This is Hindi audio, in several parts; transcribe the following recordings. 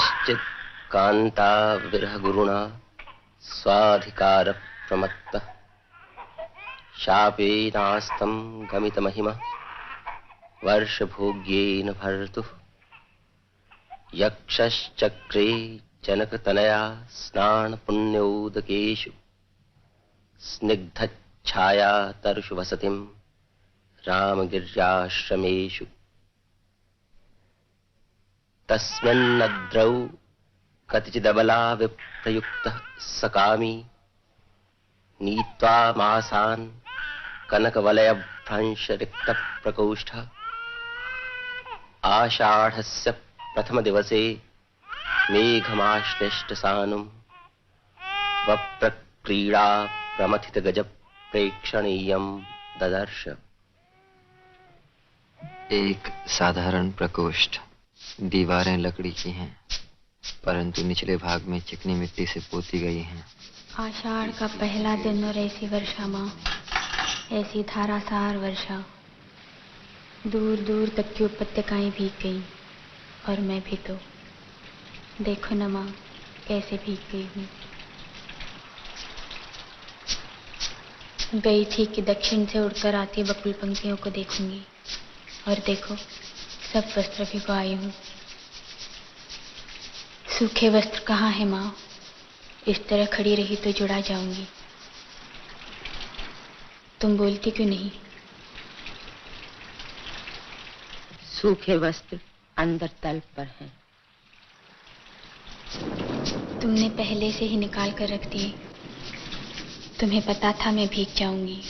कश्चित् कांता विरह गुरुणा स्वाधिकार प्रमत्तः शापेनास्तं गमित महिमा वर्षभोग्येन भर्तुः यक्षश्चक्रे जनकतनया स्नान पुण्योदकेषु स्निग्धच्छाया तरुषु वसतिं रामगिर्याश्रमेषु तस्मिन्नद्रौ कतिचिदबला विप्रयुक्तः सकामी नीत्वा मासान् कनकवलयभ्रंशरिक्तप्रकोष्ठः आषाढ़स्य प्रथम दिवसे मेघमाश्लिष्टसानुं वप्रक्रीडा प्रमथित गज प्रेक्षणीयं ददर्श। एक साधारण प्रकोष्ठ, दीवारें लकड़ी की हैं, परंतु निचले भाग में चिकनी मिट्टी से पोती गई हैं। आषाढ़ का पहला दिन और ऐसी वर्षा माँ, ऐसी धारासार वर्षा, दूर दूर तक की उपत्यकाएं भीग गईं और मैं भी तो। देखो न माँ, कैसे भीग गई हूँ। गई थी कि दक्षिण से उड़कर आती बकुल पंक्तियों को देखूंगी, और देखो सब वस्त्र भिगो आई हूँ। सूखे वस्त्र कहाँ है माँ? इस तरह खड़ी रही तो जुड़ा जाऊंगी। तुम बोलती क्यों नहीं? सूखे वस्त्र अंदर तल पर हैं। तुमने पहले से ही निकाल कर रख दिए। तुम्हें पता था मैं भीग जाऊंगी,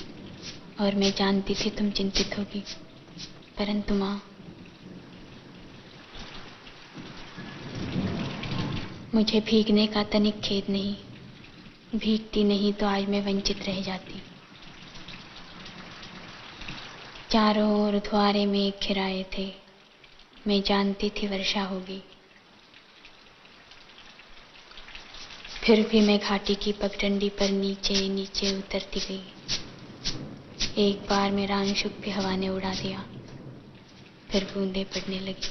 और मैं जानती थी तुम चिंतित होगी, परंतु माँ, मुझे भीगने का तनिक खेद नहीं। भीगती नहीं तो आज मैं वंचित रह जाती। चारों ओर धुआरे मेघ घिराए थे। मैं जानती थी वर्षा होगी, फिर भी मैं घाटी की पगडंडी पर नीचे नीचे उतरती गई। एक बार मेरा अंशुक भी हवा ने उड़ा दिया, फिर बूंदें पड़ने लगी।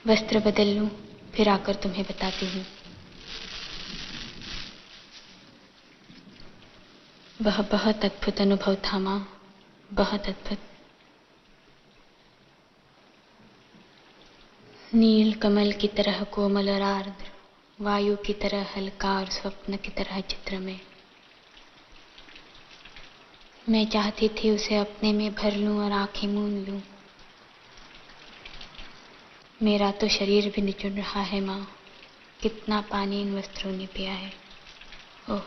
वस्त्र बदल लूं, फिर आकर तुम्हें बताती हूँ। वह बहुत अद्भुत अनुभव था माँ, बहुत अद्भुत। नील कमल की तरह कोमल और आर्द्र, वायु की तरह हल्का और स्वप्न की तरह चित्र में। मैं चाहती थी उसे अपने में भर लूं और आंखें मूंद लूं। मेरा तो शरीर भी निचुड़ रहा है माँ। कितना पानी इन वस्त्रों ने पिया है। ओह,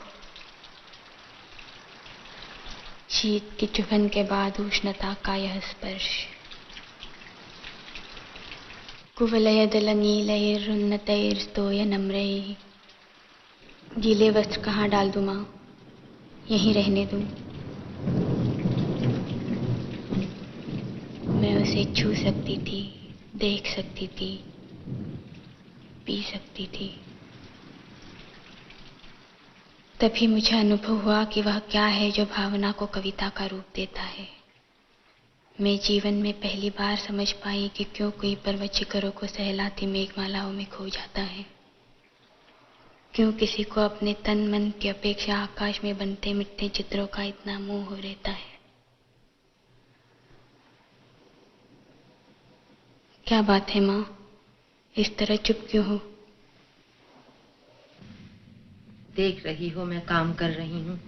शीत की चुभन के बाद उष्णता का यह स्पर्श। कुवलयदल नीलैरुन्नतैर्स्तोय नम्रैः। गीले वस्त्र कहाँ डाल दूं माँ? यहीं रहने दूं? मैं उसे छू सकती थी, देख सकती थी, पी सकती थी। तभी मुझे अनुभव हुआ कि वह क्या है जो भावना को कविता का रूप देता है। मैं जीवन में पहली बार समझ पाई कि क्यों कोई पर्वत शिखरों को सहलाती मेघमालाओं में खो जाता है। क्यों किसी को अपने तन मन की अपेक्षा आकाश में बनते मिटते चित्रों का इतना मोह हो रहता है। क्या बात है माँ, इस तरह चुप क्यों हो? देख रही हो मैं काम कर रही हूँ।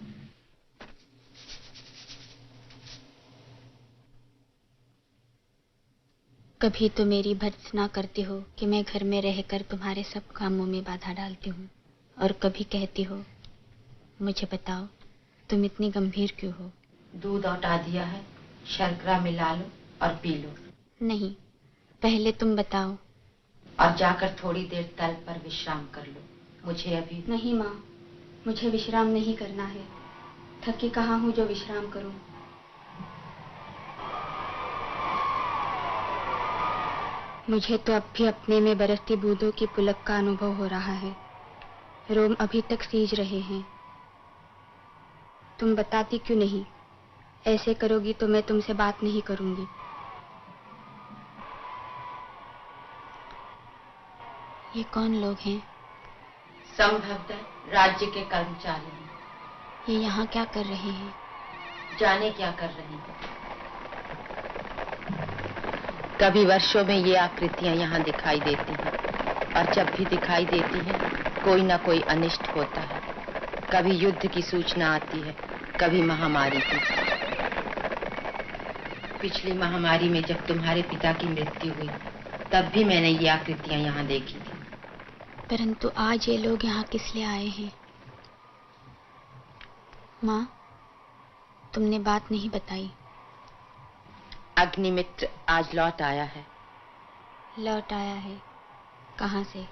कभी तो मेरी भर्त्सना करती हो कि मैं घर में रहकर तुम्हारे सब कामों में बाधा डालती हूँ, और कभी कहती हो, मुझे बताओ तुम इतनी गंभीर क्यों हो? दूध औटा दिया है, शर्करा मिला लो और पी लो। नहीं, पहले तुम बताओ। और जाकर थोड़ी देर तल पर विश्राम कर लो। मुझे अभी नहीं माँ, मुझे विश्राम नहीं करना है। थकी कहाँ हूँ जो विश्राम करूँ। मुझे तो अब भी अपने में बरसती बूंदों की पुलक का अनुभव हो रहा है। रोम अभी तक सीज रहे हैं। तुम बताती क्यों नहीं? ऐसे करोगी तो मैं तुमसे बात नहीं करूंगी। ये कौन लोग हैं? संभवतः राज्य के कर्मचारी हैं। ये यहाँ क्या कर रहे हैं? जाने क्या कर रहे हैं। कभी वर्षों में ये आकृतियां यहाँ दिखाई देती हैं, और जब भी दिखाई देती हैं कोई ना कोई अनिष्ट होता है। कभी युद्ध की सूचना आती है, कभी महामारी की। पिछली महामारी में जब तुम्हारे पिता की मृत्यु हुई, तब भी मैंने ये आकृतियां यहाँ देखी थी। परंतु आज ये लोग यहाँ किस लिए आए हैं? माँ, तुमने बात नहीं बताई। अग्निमित्र आज लौट आया है। लौट आया है? कहाँ से?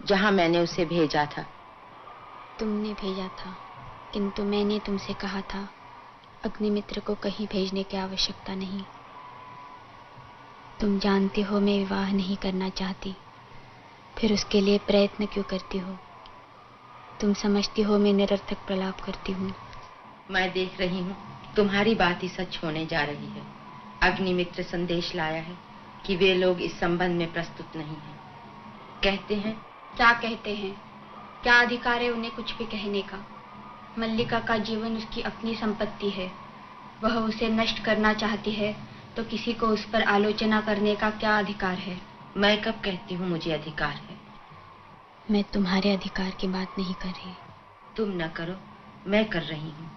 जहाँ मैंने उसे भेजा था। तुमने भेजा था, किंतु मैंने तुमसे कहा था अग्निमित्र को कहीं भेजने की आवश्यकता नहीं। तुम जानती हो मैं विवाह नहीं करना चाहती, फिर उसके लिए प्रयत्न क्यों करती हो? तुम समझती हो मैं निरर्थक प्रलाप करती हूँ। मैं देख रही हूँ तुम्हारी बात ही सच होने जा रही है। अग्निमित्र संदेश लाया है कि वे लोग इस संबंध में प्रस्तुत नहीं हैं। कहते हैं। क्या कहते हैं? क्या अधिकार है उन्हें कुछ भी कहने का? मल्लिका का जीवन उसकी अपनी संपत्ति है। वह उसे नष्ट करना चाहती है तो किसी को उस पर आलोचना करने का क्या अधिकार है? मैं कब कहती हूँ मुझे अधिकार है? मैं तुम्हारे अधिकार की बात नहीं कर रही। तुम न करो, मैं कर रही हूँ।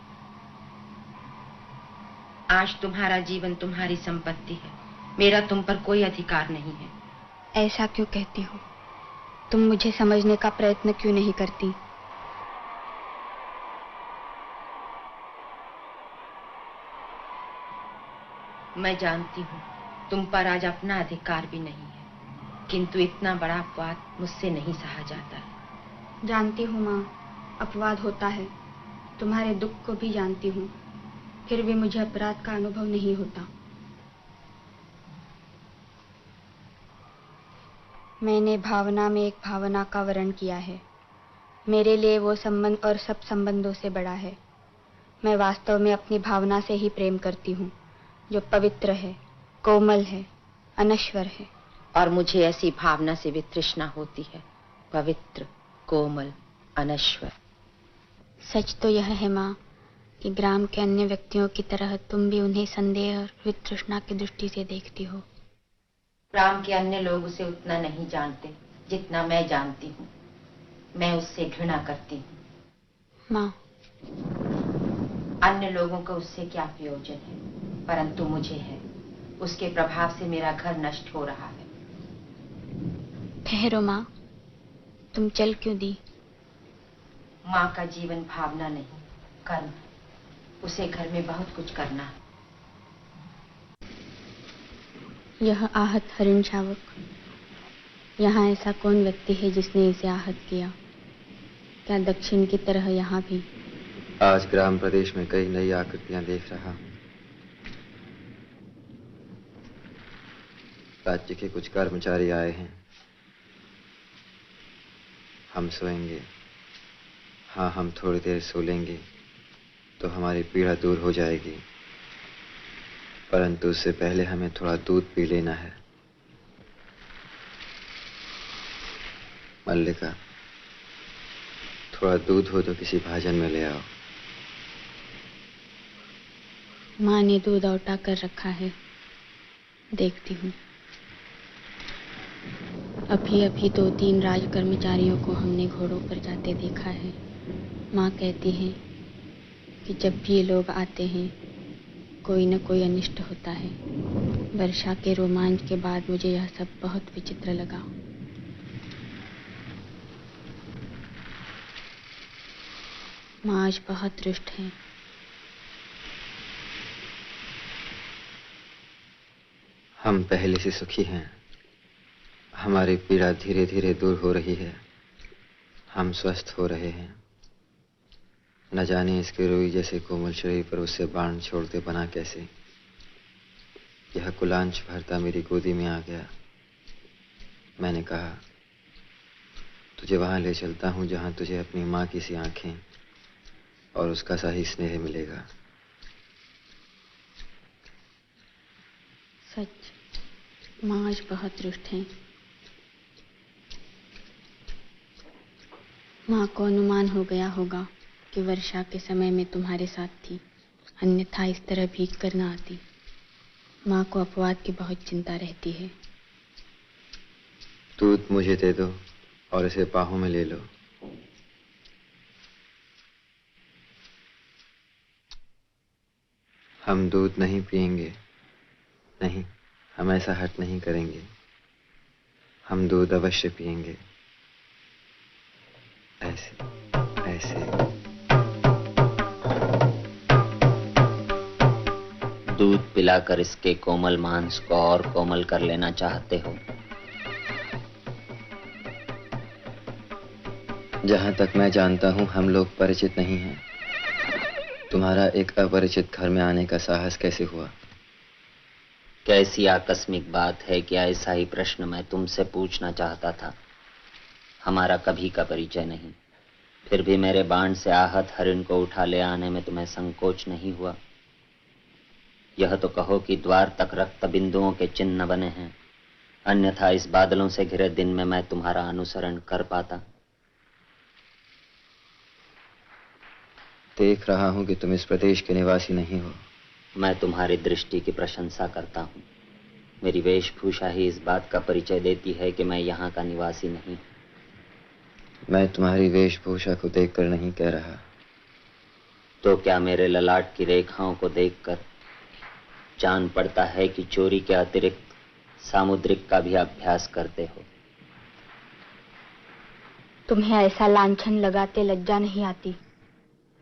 आज तुम्हारा जीवन तुम्हारी संपत्ति है, मेरा तुम पर कोई अधिकार नहीं है। ऐसा क्यों कहती हो? तुम मुझे समझने का प्रयत्न क्यों नहीं करती? मैं जानती हूँ तुम पर आज अपना अधिकार भी नहीं है, किंतु इतना बड़ा अपवाद मुझसे नहीं सहा जाता है। जानती हूँ माँ, अपवाद होता है। तुम्हारे दुख को भी जानती हूँ, फिर भी मुझे अपराध का अनुभव नहीं होता। मैंने भावना में एक भावना का वर्ण किया है। मेरे लिए वो संबंध और सब संबंधों से बड़ा है। मैं वास्तव में अपनी भावना से ही प्रेम करती हूँ, जो पवित्र है, कोमल है, अनश्वर है। और मुझे ऐसी भावना से भी तृष्णा होती है, पवित्र, कोमल, अनश्वर। सच तो यह है माँ कि ग्राम के अन्य व्यक्तियों की तरह तुम भी उन्हें संदेह और वितृष्णा की दृष्टि से देखती हो। ग्राम के अन्य लोग उसे उतना नहीं जानते जितना मैं जानती हूँ। मैं उससे घृणा करती हूँ। माँ, अन्य लोगों को उससे क्या प्रयोजन है, परंतु मुझे है। उसके प्रभाव से मेरा घर नष्ट हो रहा है। ठहरो माँ, तुम चल क्यों दी? माँ का जीवन भावना नहीं, कर्म है। उसे घर में बहुत कुछ करना है। यह आहत हरिण शावक, यहाँ ऐसा कौन व्यक्ति है जिसने इसे आहत किया? क्या दक्षिण की तरह यहाँ भी? आज ग्राम प्रदेश में कई नई आकृतियां देख रहा हूं। राज्य के कुछ कर्मचारी आए हैं। हम सोएंगे। हाँ, हम थोड़ी देर सो लेंगे तो हमारी पीड़ा दूर हो जाएगी, परंतु उससे पहले हमें थोड़ा दूध पी लेना है। मल्लिका, थोड़ा दूध हो तो किसी भाजन में ले आओ। माँ ने दूध औटा कर रखा है, देखती हूँ। अभी अभी 2-3 राज कर्मचारियों को हमने घोड़ों पर जाते देखा है। माँ कहती हैं कि जब भी ये लोग आते हैं कोई न कोई अनिष्ट होता है। वर्षा के रोमांच के बाद मुझे यह सब बहुत विचित्र लगा। माँ आज बहुत रुष्ट है। हम पहले से सुखी हैं। हमारी पीड़ा धीरे धीरे दूर हो रही है। हम स्वस्थ हो रहे हैं। न जाने इसके रोई जैसे कोमल शरीर पर उससे बाण छोड़ते बना कैसे। यह कुलांच भरता मेरी गोदी में आ गया। मैंने कहा, तुझे वहां ले चलता हूं जहां तुझे अपनी माँ की सी आंखें और उसका सा ही स्नेह मिलेगा। सच, माँ आज बहुत रुष्ट हैं। माँ को अनुमान हो गया होगा कि वर्षा के समय में तुम्हारे साथ थी, अन्यथा इस तरह भीग कर न आती। माँ को अपवाद की बहुत चिंता रहती है। दूध मुझे दे दो और इसे बाहों में ले लो। हम दूध नहीं पिएंगे, नहीं, हम ऐसा हट नहीं करेंगे। हम दूध अवश्य पिएंगे, ऐसे ऐसे। दूध पिलाकर इसके कोमल मांस को और कोमल कर लेना चाहते हो? जहां तक मैं जानता हूं हम लोग परिचित नहीं हैं। तुम्हारा एक अपरिचित घर में आने का साहस कैसे हुआ? कैसी आकस्मिक बात है कि ऐसा ही प्रश्न मैं तुमसे पूछना चाहता था। हमारा कभी का परिचय नहीं, फिर भी मेरे बाण से आहत हरिण को उठा ले आने में तुम्हें संकोच नहीं हुआ? यह तो कहो कि द्वार तक रक्त बिंदुओं के चिन्ह बने हैं, अन्यथा इस बादलों से घिरे दिन में मैं तुम्हारा अनुसरण कर पाता? देख रहा हूं कि तुम इस प्रदेश के निवासी नहीं हो। मैं तुम्हारी दृष्टि की प्रशंसा करता हूँ। मेरी वेशभूषा ही इस बात का परिचय देती है कि मैं यहाँ का निवासी नहीं। मैं तुम्हारी वेशभूषा को देखकर नहीं कह रहा। तो क्या मेरे ललाट की रेखाओं को देखकर जान पड़ता है कि चोरी के अतिरिक्त सामुद्रिक का भी अभ्यास करते हो? तुम्हें ऐसा लांछन लगाते लज्जा नहीं आती?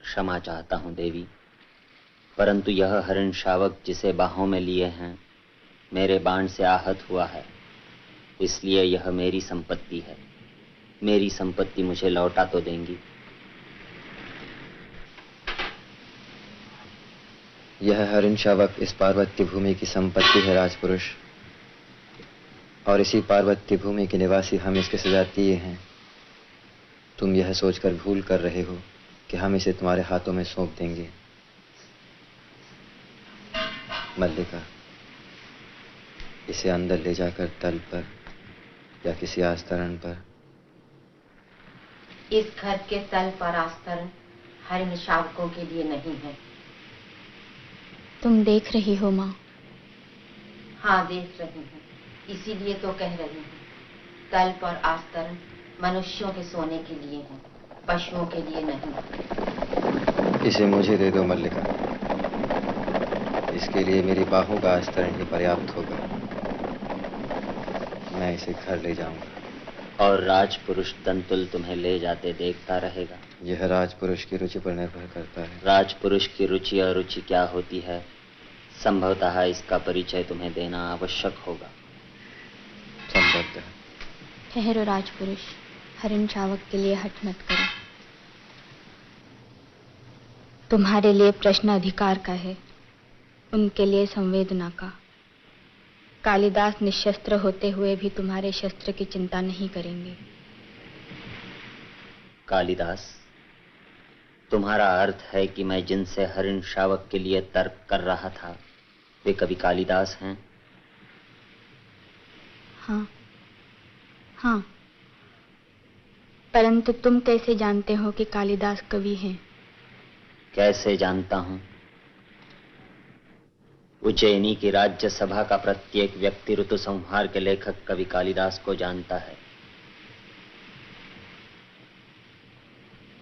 क्षमा चाहता हूँ देवी, परंतु यह हरिण शावक जिसे बाहों में लिए हैं मेरे बाण से आहत हुआ है, इसलिए यह मेरी संपत्ति है। मेरी संपत्ति मुझे लौटा तो देंगी? यह हरिण शावक इस पार्वत्य भूमि की संपत्ति है राजपुरुष, और इसी पार्वत्य भूमि के निवासी हम इसके सजातीय हैं। तुम यह सोचकर भूल कर रहे हो कि हम इसे तुम्हारे हाथों में सौंप देंगे। मल्लिका, इसे अंदर ले जाकर तल पर या किसी आस्तरण पर। इस घर के तल पर आस्तरण हरिण शावकों के लिए नहीं है। तुम देख रही हो माँ? हाँ, देख रही हूँ, इसीलिए तो कह रही हूँ। तल पर आस्तरण मनुष्यों के सोने के लिए है, पशुओं के लिए नहीं। इसे मुझे दे दो मल्लिका, इसके लिए मेरी बाहों का आस्तरण ही पर्याप्त होगा। मैं इसे घर ले जाऊंगा। और राजपुरुष दंतुल तुम्हें ले जाते देखता रहेगा? यह राजपुरुष की रुचि पर निर्भर करता है। राजपुरुष की रुचि और रुचि क्या होती है, संभवतः इसका परिचय तुम्हें देना आवश्यक होगा। संभवतः। ठहरो राजपुरुष, हरिण शावक के लिए हट मत करो। तुम्हारे लिए प्रश्न अधिकार का है, उनके लिए संवेदना का। कालिदास निशस्त्र होते हुए भी तुम्हारे शस्त्र की चिंता नहीं करेंगे। कालिदास? तुम्हारा अर्थ है कि मैं जिनसे हरिण शावक के लिए तर्क कर रहा था वे कवि कालिदास हैं? हाँ हाँ, परंतु तुम कैसे जानते हो कि कालिदास कवि हैं? कैसे जानता हूं? उज्जैनी की राज्यसभा का प्रत्येक व्यक्ति ऋतु संहार के लेखक कवि कालिदास को जानता है।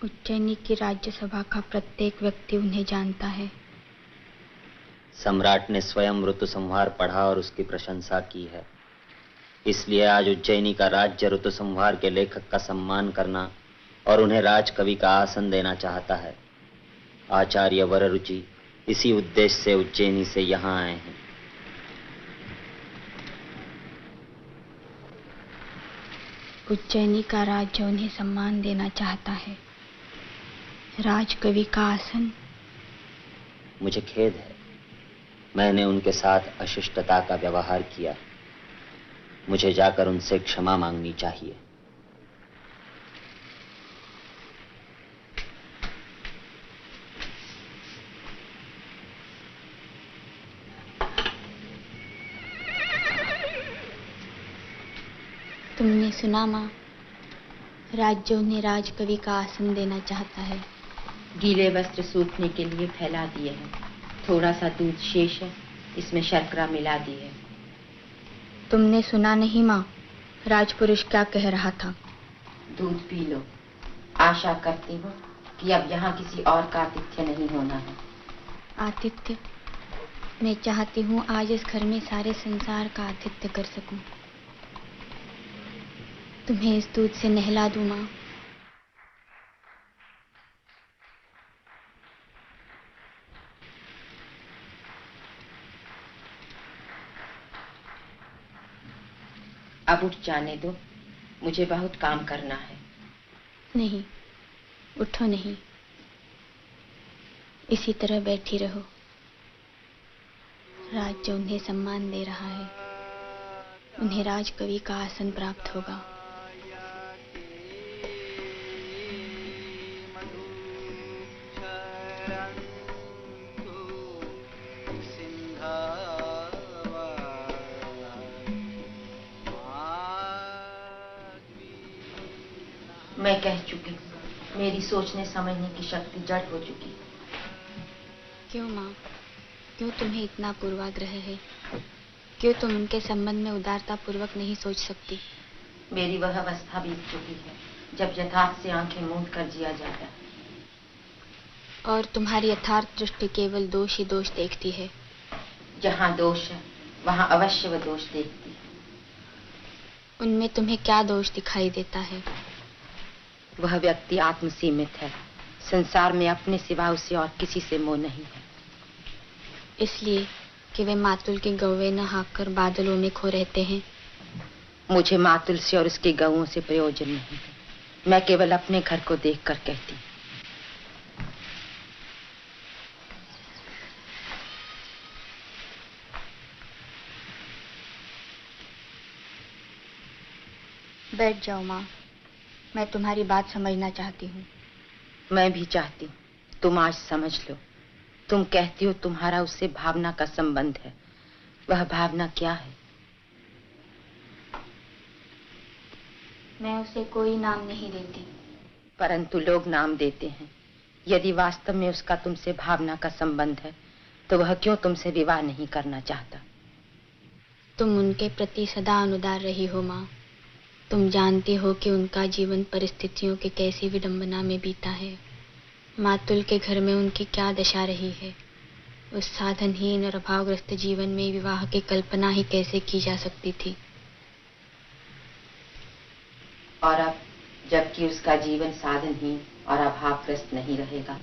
उज्जैनी की राज्यसभा का प्रत्येक व्यक्ति उन्हें जानता है। सम्राट ने स्वयं ऋतु संहार पढ़ा और उसकी प्रशंसा की है, इसलिए आज उज्जैनी का राज्य ऋतु संहार के लेखक का सम्मान करना और उन्हें राजकवि का आसन देना चाहता है। आचार्य वररुचि इसी उद्देश्य से उज्जैनी से यहाँ आए हैं। उज्जैनी का राज्य उन्हें सम्मान देना चाहता है, राजकवि का आसन। मुझे खेद है, मैंने उनके साथ अशिष्टता का व्यवहार किया। मुझे जाकर उनसे क्षमा मांगनी चाहिए। तुमने सुना माँ, राज्य उन्हें राजकवि का आसन देना चाहता है। गीले वस्त्र सूखने के लिए फैला दिए हैं। थोड़ा सा दूध शेष है, इसमें शर्करा मिला दी है। तुमने सुना नहीं माँ, राजपुरुष क्या कह रहा था? दूध पी लो। आशा करती हूँ कि अब यहाँ किसी और का आतिथ्य नहीं होना है। आतिथ्य? मैं चाहती हूँ आज इस घर में सारे संसार का आतिथ्य कर सकूं। तुम्हें इस दूध से नहला दूं माँ। अब उठ जाने दो, मुझे बहुत काम करना है। नहीं, उठो नहीं, इसी तरह बैठी रहो। राज्य उन्हें सम्मान दे रहा है, उन्हें राजकवि का आसन प्राप्त होगा। मैं कह चुकी हूँ, मेरी सोचने समझने की शक्ति जड़ हो चुकी। क्यों माँ, क्यों तुम्हें इतना पूर्वाग्रह है? क्यों तुम उनके संबंध में उदारता पूर्वक नहीं सोच सकती? मेरी वह अवस्था बीत चुकी है जब यथार्थ से आंखें मूंद कर जिया जाता है। और तुम्हारी यथार्थ दृष्टि केवल दोष ही दोष देखती है। जहाँ दोष है वहाँ अवश्य वह दोष देखती है। उनमें तुम्हें क्या दोष दिखाई देता है? वह व्यक्ति आत्मसीमित है। संसार में अपने सिवा उसे और किसी से मोह नहीं है। इसलिए कि वे मातुल के गौवे न हाँककर बादलों में खो रहते हैं। मुझे मातुल से और उसके गौओं से प्रयोजन नहीं है। मैं केवल अपने घर को देखकर कहती हूँ। बैठ जाओ माँ, मैं तुम्हारी बात समझना चाहती हूँ। मैं भी चाहती हूँ, तुम आज समझ लो। तुम कहती हो तुम्हारा उससे भावना का संबंध है। वह भावना क्या है? मैं उसे कोई नाम नहीं देती। परंतु लोग नाम देते हैं। यदि वास्तव में उसका तुमसे भावना का संबंध है तो वह क्यों तुमसे विवाह नहीं करना चाहता? तुम उनके प्रति सदा अनुदार रही हो माँ। तुम जानती हो कि उनका जीवन परिस्थितियों के कैसी विडंबना में बीता है। मातुल के घर में उनकी क्या दशा रही है। उस साधनहीन और अभावग्रस्त जीवन में विवाह की कल्पना ही कैसे की जा सकती थी। और अब जबकि उसका जीवन साधनहीन और अभावग्रस्त नहीं रहेगा,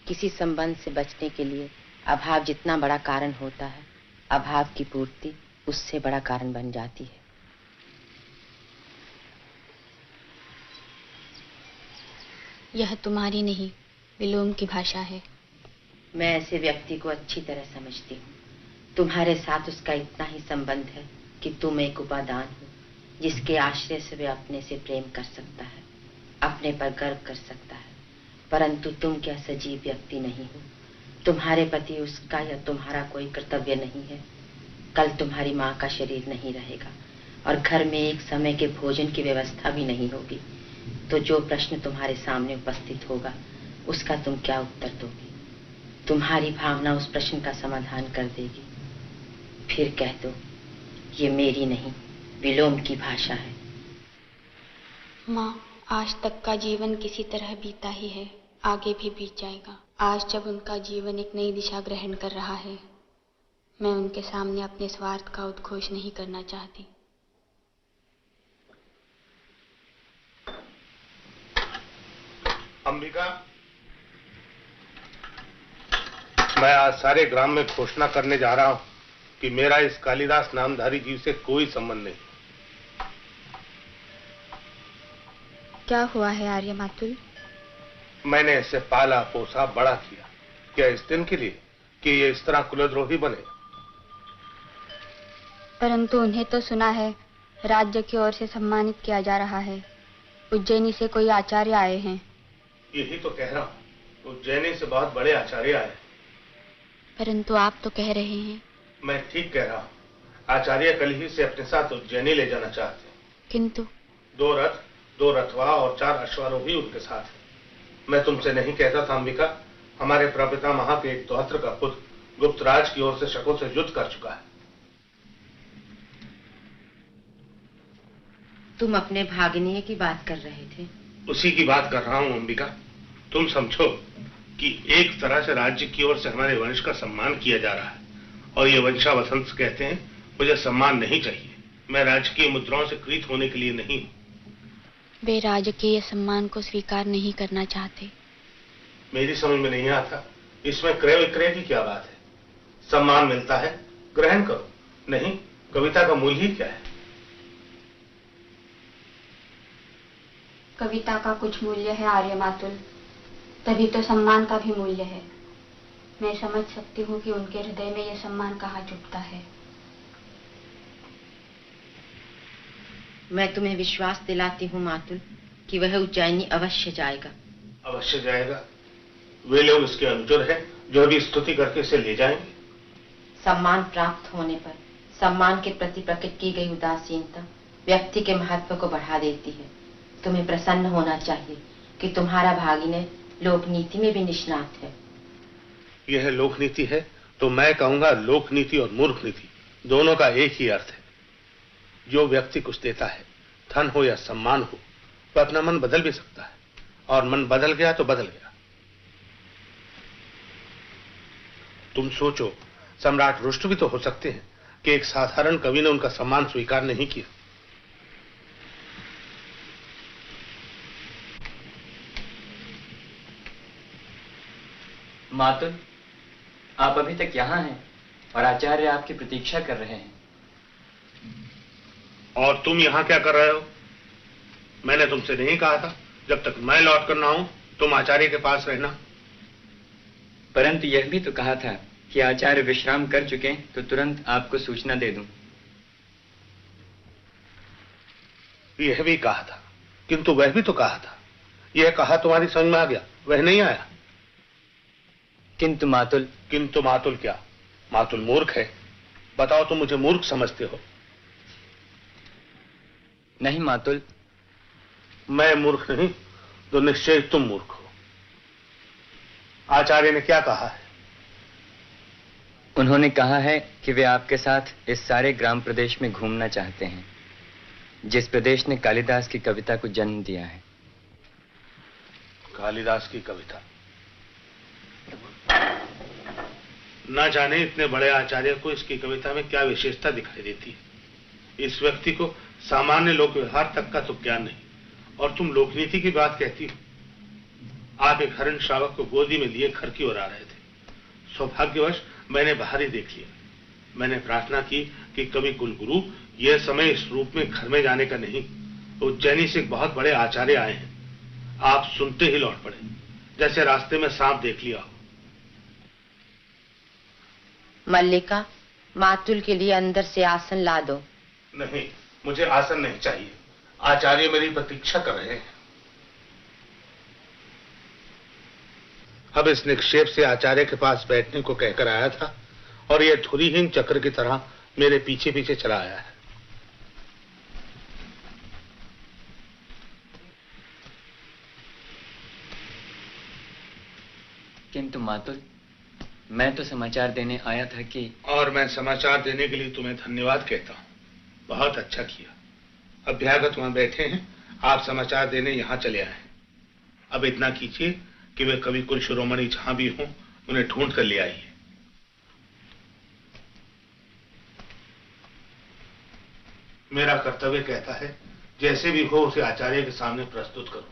किसी संबंध से बचने के लिए अभाव जितना बड़ा कारण होता है, अभाव की पूर्ति उससे बड़ा कारण बन जाती है। यह तुम्हारी नहीं, विलोम की भाषा है। मैं ऐसे व्यक्ति को अच्छी तरह समझती हूँ। तुम्हारे साथ उसका इतना ही संबंध है कि तुम एक उपादान हो, जिसके आश्रय से वह अपने से प्रेम कर सकता है, अपने पर गर्व कर सकता है। परंतु तुम क्या सजीव व्यक्ति नहीं हो? तुम्हारे प्रति उसका या तुम्हारा कोई कर्तव्य नहीं है। कल तुम्हारी माँ का शरीर नहीं रहेगा और घर में एक समय के भोजन की व्यवस्था भी नहीं होगी। तो जो प्रश्न तुम्हारे सामने उपस्थित होगा उसका तुम क्या उत्तर दोगी? तुम्हारी भावना उस प्रश्न का समाधान कर देगी। फिर कह दो, ये मेरी नहीं, विलोम की भाषा है। माँ, आज तक का जीवन किसी तरह बीता ही है, आगे भी बीत जाएगा। आज जब उनका जीवन एक नई दिशा ग्रहण कर रहा है, मैं उनके सामने अपने स्वार्थ का उद्घोष नहीं करना चाहती। अंबिका, मैं आज सारे ग्राम में घोषणा करने जा रहा हूं कि मेरा इस कालिदास नामधारी जीव से कोई संबंध नहीं। क्या हुआ है आर्य मातुल? मैंने इसे पाला पोसा बड़ा किया, क्या इस दिन के लिए कि ये इस तरह कुलद्रोही बने? परंतु उन्हें तो सुना है राज्य की ओर से सम्मानित किया जा रहा है। उज्जैनी से कोई आचार्य आए हैं। यही तो कह रहा हूँ, उज्जैनी से बहुत बड़े आचार्य आए। परंतु आप तो कह रहे हैं। मैं ठीक कह रहा हूँ। आचार्य कल ही से अपने साथ उज्जैनी ले जाना चाहते हैं। किंतु 2 रथ 2 रथवा और 4 अश्वारोही उनके साथ है। मैं तुमसे नहीं कहता था अंबिका, हमारे प्रपितामह के एक दौहित्र का पुत्र गुप्तराज की ओर से शकों से युद्ध कर चुका है। तुम अपने भागिनी की बात कर रहे थे। उसी की बात कर रहा हूं अंबिका। तुम समझो कि एक तरह से राज्य की ओर से हमारे वंश का सम्मान किया जा रहा है, और ये वंशावसंत कहते हैं मुझे सम्मान नहीं चाहिए। मैं राजकीय मुद्राओं से कृत होने के लिए नहीं हूं। वे राजकीय सम्मान को स्वीकार नहीं करना चाहते। मेरी समझ में नहीं आता, इसमें क्रय विक्रय की क्या बात है? सम्मान मिलता है, ग्रहण करो। नहीं, कविता का मूल्य ही क्या है? कविता का कुछ मूल्य है आर्यमातुल, तभी तो सम्मान का भी मूल्य है। मैं समझ सकती हूँ कि उनके हृदय में यह सम्मान कहाँ छुपता है। मैं तुम्हें विश्वास दिलाती हूँ मातुल कि वह उज्जैनी अवश्य जाएगा। अवश्य जाएगा। वे लोग उसके अनुचर हैं जो अभी स्तुति करके इसे ले जाएंगे। सम्मान प्राप्त होने पर सम्मान के प्रति प्रकट की गई उदासीनता व्यक्ति के महत्व को बढ़ा देती है। तुम्हें प्रसन्न होना चाहिए कि तुम्हारा भागिने लोकनीति में भी निष्णात है। यह लोकनीति है तो मैं कहूंगा लोकनीति और मूर्ख नीति दोनों का एक ही अर्थ है। जो व्यक्ति कुछ देता है, धन हो या सम्मान हो, वह अपना मन बदल भी सकता है, और मन बदल गया तो बदल गया। तुम सोचो, सम्राट रुष्ट भी तो हो सकते हैं कि एक साधारण कवि ने उनका सम्मान स्वीकार नहीं किया। मातुल, आप अभी तक यहाँ हैं और आचार्य आपकी प्रतीक्षा कर रहे हैं। और तुम यहाँ क्या कर रहे हो? मैंने तुमसे नहीं कहा था जब तक मैं लौट कर ना आऊं तुम आचार्य के पास रहना? परंतु यह भी तो कहा था कि आचार्य विश्राम कर चुके तो तुरंत आपको सूचना दे दूं। यह भी कहा था, किंतु वह भी तो कहा था। यह कहा तुम्हारी समझ में आ गया, वह नहीं आया। किंतु मातुल। किंतु मातुल क्या? मातुल मूर्ख है? बताओ, तुम मुझे मूर्ख समझते हो? नहीं मातुल। मैं मूर्ख नहीं तो निश्चय तुम मूर्ख हो। आचार्य ने क्या कहा है? उन्होंने कहा है कि वे आपके साथ इस सारे ग्राम प्रदेश में घूमना चाहते हैं, जिस प्रदेश ने कालिदास की कविता को जन्म दिया है। कालिदास की कविता? न जाने इतने बड़े आचार्य को इसकी कविता में क्या विशेषता दिखाई देती है। इस व्यक्ति को सामान्य लोक व्यवहार तक का तो ज्ञान नहीं, और तुम लोकनीति की बात कहती हो। आप एक हरिण श्रावक को गोदी में लिए घर की ओर आ रहे थे। सौभाग्यवश मैंने बाहर ही देख लिया। मैंने प्रार्थना की कि कवि कुलगुरु, यह समय इस रूप में घर में जाने का नहीं। उज्जैनी से एक बहुत बड़े आचार्य आए हैं। आप सुनते ही लौट पड़े, जैसे रास्ते में सांप देख लिया हो। मल्लिका, मातुल के लिए अंदर से आसन ला दो। नहीं, मुझे आसन नहीं चाहिए। आचार्य मेरी प्रतीक्षा कर रहे हैं। अब इस निक्षेप से आचार्य के पास बैठने को कहकर आया था, और यह धुरीहीन चक्र की तरह मेरे पीछे पीछे चला आया है। किंतु मातुल, मैं तो समाचार देने आया था कि। और मैं समाचार देने के लिए तुम्हें धन्यवाद कहता हूं। बहुत अच्छा किया। अभ्यागत वहां बैठे हैं, आप समाचार देने यहां चले आए। अब इतना कीजिए कि वे कवि कुल शिरोमणि जहां भी हों उन्हें ढूंढ कर ले आइए। मेरा कर्तव्य कहता है जैसे भी हो उसे आचार्य के सामने प्रस्तुत करूं,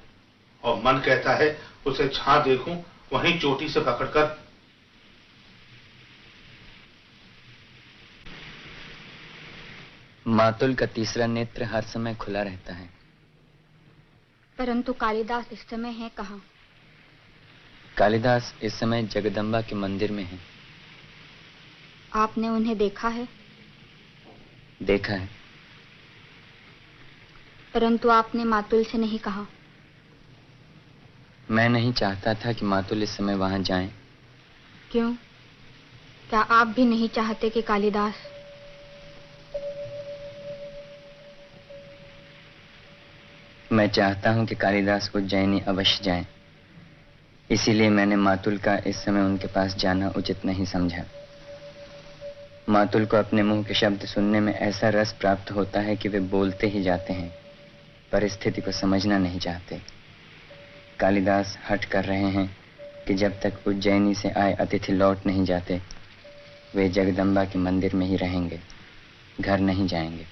और मन कहता है उसे जहां देखूं वहीं चोटी से पकड़कर। मातुल का तीसरा नेत्र हर समय खुला रहता है। परंतु कालिदास इस समय है कहाँ? कालिदास इस समय जगदम्बा के मंदिर में है। आपने उन्हें देखा है? देखा है। परंतु आपने मातुल से नहीं कहा। मैं नहीं चाहता था कि मातुल इस समय वहां जाएं। क्यों? क्या आप भी नहीं चाहते कि कालिदास? मैं चाहता हूं कि कालिदास उज्जैनी अवश्य जाएं। इसीलिए मैंने मातुल का इस समय उनके पास जाना उचित नहीं समझा। मातुल को अपने मुंह के शब्द सुनने में ऐसा रस प्राप्त होता है कि वे बोलते ही जाते हैं, परिस्थिति को समझना नहीं चाहते। कालिदास हठ कर रहे हैं कि जब तक उज्जैनी से आए अतिथि लौट नहीं जाते वे जगदम्बा के मंदिर में ही रहेंगे, घर नहीं जाएंगे।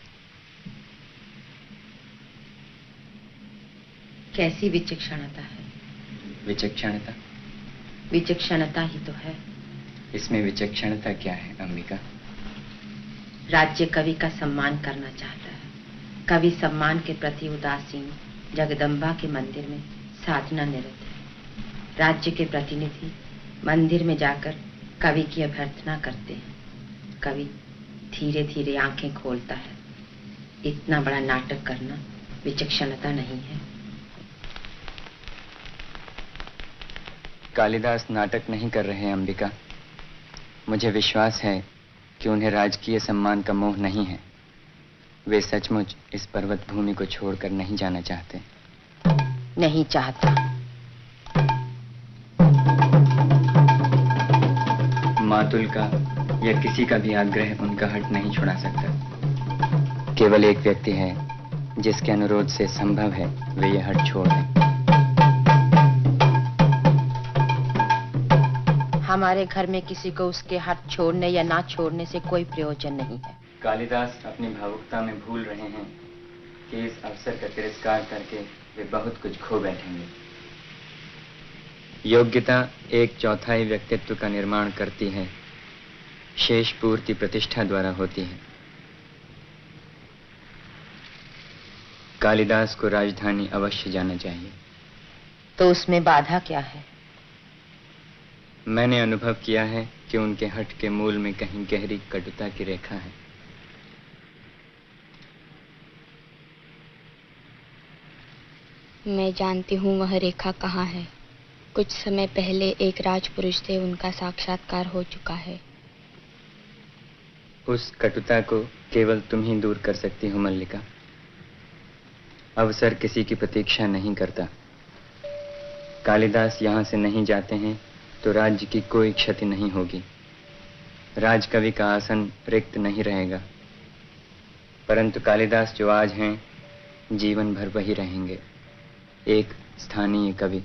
कैसी विचक्षणता है। विचक्षणता? विचक्षणता ही तो है। इसमें विचक्षणता क्या है अंबिका? राज्य कवि का सम्मान करना चाहता है, कवि सम्मान के प्रति उदासीन जगदम्बा के मंदिर में साधना निरत है। राज्य के प्रतिनिधि मंदिर में जाकर कवि की अभ्यर्थना करते हैं। कवि धीरे धीरे आंखें खोलता है। इतना बड़ा नाटक करना विचक्षणता नहीं है। कालिदास नाटक नहीं कर रहे हैं अंबिका। मुझे विश्वास है कि उन्हें राजकीय सम्मान का मोह नहीं है। वे सचमुच इस पर्वत भूमि को छोड़कर नहीं जाना चाहते। नहीं चाहता। मातुल का या किसी का भी आग्रह उनका हट नहीं छुड़ा सकता। केवल एक व्यक्ति है जिसके अनुरोध से संभव है वे यह हट छोड़ दें। हमारे घर में किसी को उसके हट छोड़ने या ना छोड़ने से कोई प्रयोजन नहीं है। कालिदास अपनी भावुकता में भूल रहे हैं कि इस अवसर का तिरस्कार करके वे बहुत कुछ खो बैठेंगे। योग्यता 1/4 व्यक्तित्व का निर्माण करती है, शेष पूर्ति प्रतिष्ठा द्वारा होती है। कालिदास को राजधानी अवश्य जाना चाहिए। तो उसमें बाधा क्या है? मैंने अनुभव किया है कि उनके हठ के मूल में कहीं गहरी कटुता की रेखा है। मैं जानती हूँ वह रेखा कहाँ है। कुछ समय पहले एक राजपुरुष से उनका साक्षात्कार हो चुका है। उस कटुता को केवल तुम ही दूर कर सकती हो मल्लिका। अवसर किसी की प्रतीक्षा नहीं करता। कालिदास यहाँ से नहीं जाते हैं तो राज्य की कोई क्षति नहीं होगी। राजकवि का आसन रिक्त नहीं रहेगा। परंतु कालिदास जो आज हैं जीवन भर वही रहेंगे, एक स्थानीय कवि।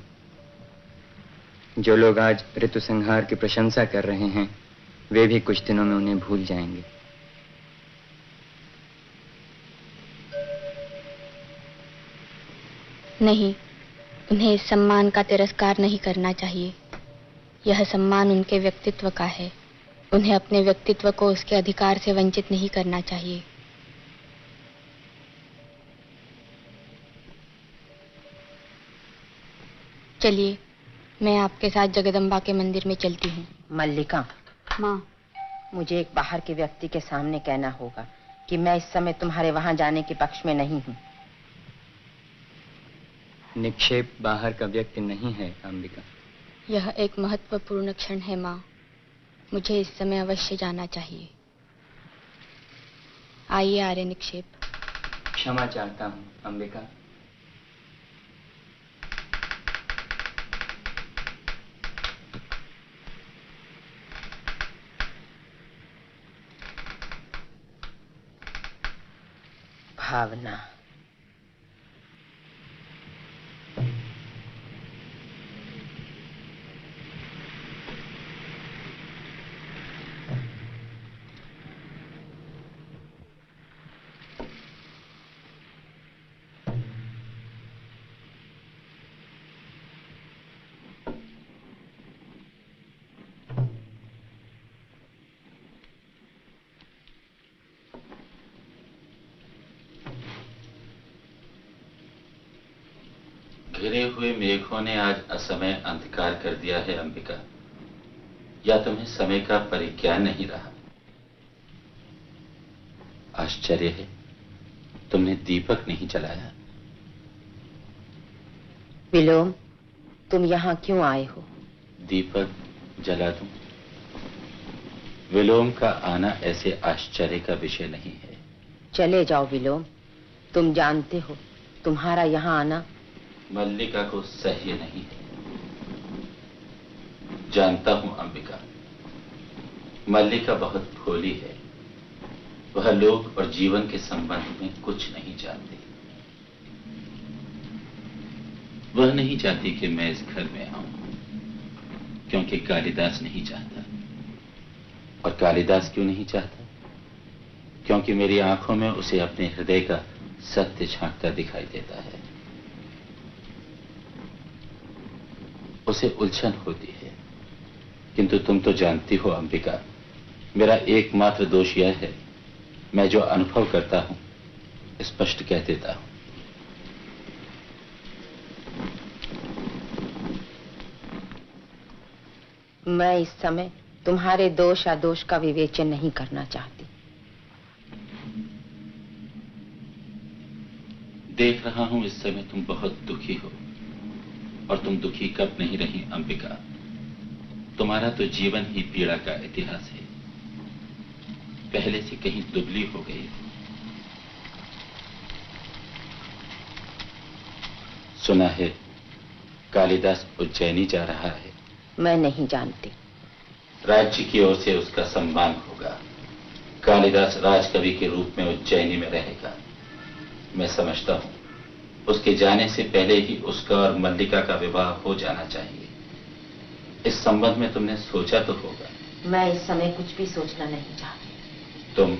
जो लोग आज ऋतु संहार की प्रशंसा कर रहे हैं वे भी कुछ दिनों में उन्हें भूल जाएंगे। नहीं, उन्हें इस सम्मान का तिरस्कार नहीं करना चाहिए। यह सम्मान उनके व्यक्तित्व का है। उन्हें अपने व्यक्तित्व को उसके अधिकार से वंचित नहीं करना चाहिए। चलिए, मैं आपके साथ जगदम्बा के मंदिर में चलती हूँ। मल्लिका। माँ। मुझे एक बाहर के व्यक्ति के सामने कहना होगा कि मैं इस समय तुम्हारे वहां जाने के पक्ष में नहीं हूँ। निक्षेप बाहर का व्यक्ति नहीं है अंबिका। यह एक महत्वपूर्ण क्षण है माँ। मुझे इस समय अवश्य जाना चाहिए। आइए आर्य निक्षेप। क्षमा चाहता हूँ अंबिका। भावना। घिरे हुए मेघों ने आज असमय अंधकार कर दिया है अंबिका। या तुम्हें समय का परिज्ञान नहीं रहा? आश्चर्य है, तुमने दीपक नहीं जलाया। विलोम, तुम यहाँ क्यों आए हो? दीपक जला दूं? विलोम का आना ऐसे आश्चर्य का विषय नहीं है। चले जाओ विलोम। तुम जानते हो तुम्हारा यहाँ आना मल्लिका को सह्य नहीं है। जानता हूं अंबिका, मल्लिका बहुत भोली है। वह लोग और जीवन के संबंध में कुछ नहीं जानती। वह नहीं चाहती कि मैं इस घर में आऊं, क्योंकि कालिदास नहीं चाहता। और कालिदास क्यों नहीं चाहता? क्योंकि मेरी आंखों में उसे अपने हृदय का सत्य झांकता दिखाई देता है। उसे उलझन होती है। किंतु तुम तो जानती हो अंबिका, मेरा एकमात्र दोष यह है, मैं जो अनुभव करता हूं स्पष्ट कह देता हूं। मैं इस समय तुम्हारे दोष अदोष का विवेचन नहीं करना चाहती। देख रहा हूं इस समय तुम बहुत दुखी हो, और तुम दुखी कब नहीं रही अंबिका। तुम्हारा तो जीवन ही पीड़ा का इतिहास है। पहले से कहीं दुबली हो गई। सुना है कालिदास उज्जैनी जा रहा है। मैं नहीं जानती। राज्य की ओर से उसका सम्मान होगा। कालिदास राजकवि के रूप में उज्जैनी में रहेगा। मैं समझता हूं उसके जाने से पहले ही उसका और मल्लिका का विवाह हो जाना चाहिए। इस संबंध में तुमने सोचा तो होगा। मैं इस समय कुछ भी सोचना नहीं चाहती। तुम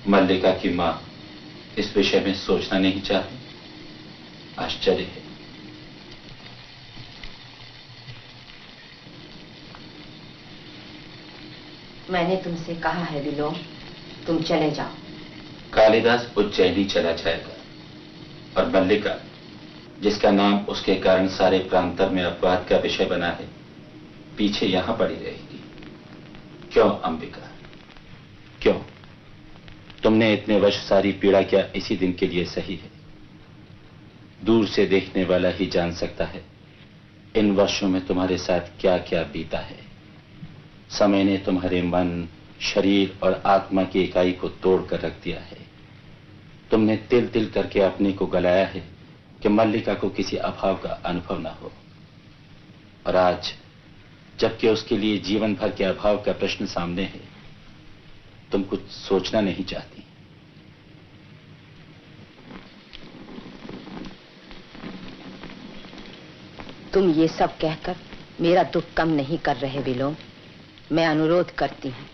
मल्लिका की मां इस विषय में सोचना नहीं चाहती? आश्चर्य है। मैंने तुमसे कहा है विलोम, तुम चले जाओ। कालिदास उज्जैनी चला जाएगा, और मल्लिका, जिसका नाम उसके कारण सारे प्रांतर में अपवाद का विषय बना है, पीछे यहां पड़ी रहेगी। क्यों अंबिका, क्यों? तुमने इतने वर्ष सारी पीड़ा क्या इसी दिन के लिए सही है? दूर से देखने वाला ही जान सकता है इन वर्षों में तुम्हारे साथ क्या क्या बीता है। समय ने तुम्हारे मन, शरीर और आत्मा की इकाई को तोड़ कर रख दिया है। तुमने तिल तिल करके अपने को गलाया है कि मल्लिका को किसी अभाव का अनुभव ना हो। और आज जबकि उसके लिए जीवन भर के अभाव का प्रश्न सामने है, तुम कुछ सोचना नहीं चाहती। तुम ये सब कहकर मेरा दुख कम नहीं कर रहे विलोम। मैं अनुरोध करती हूँ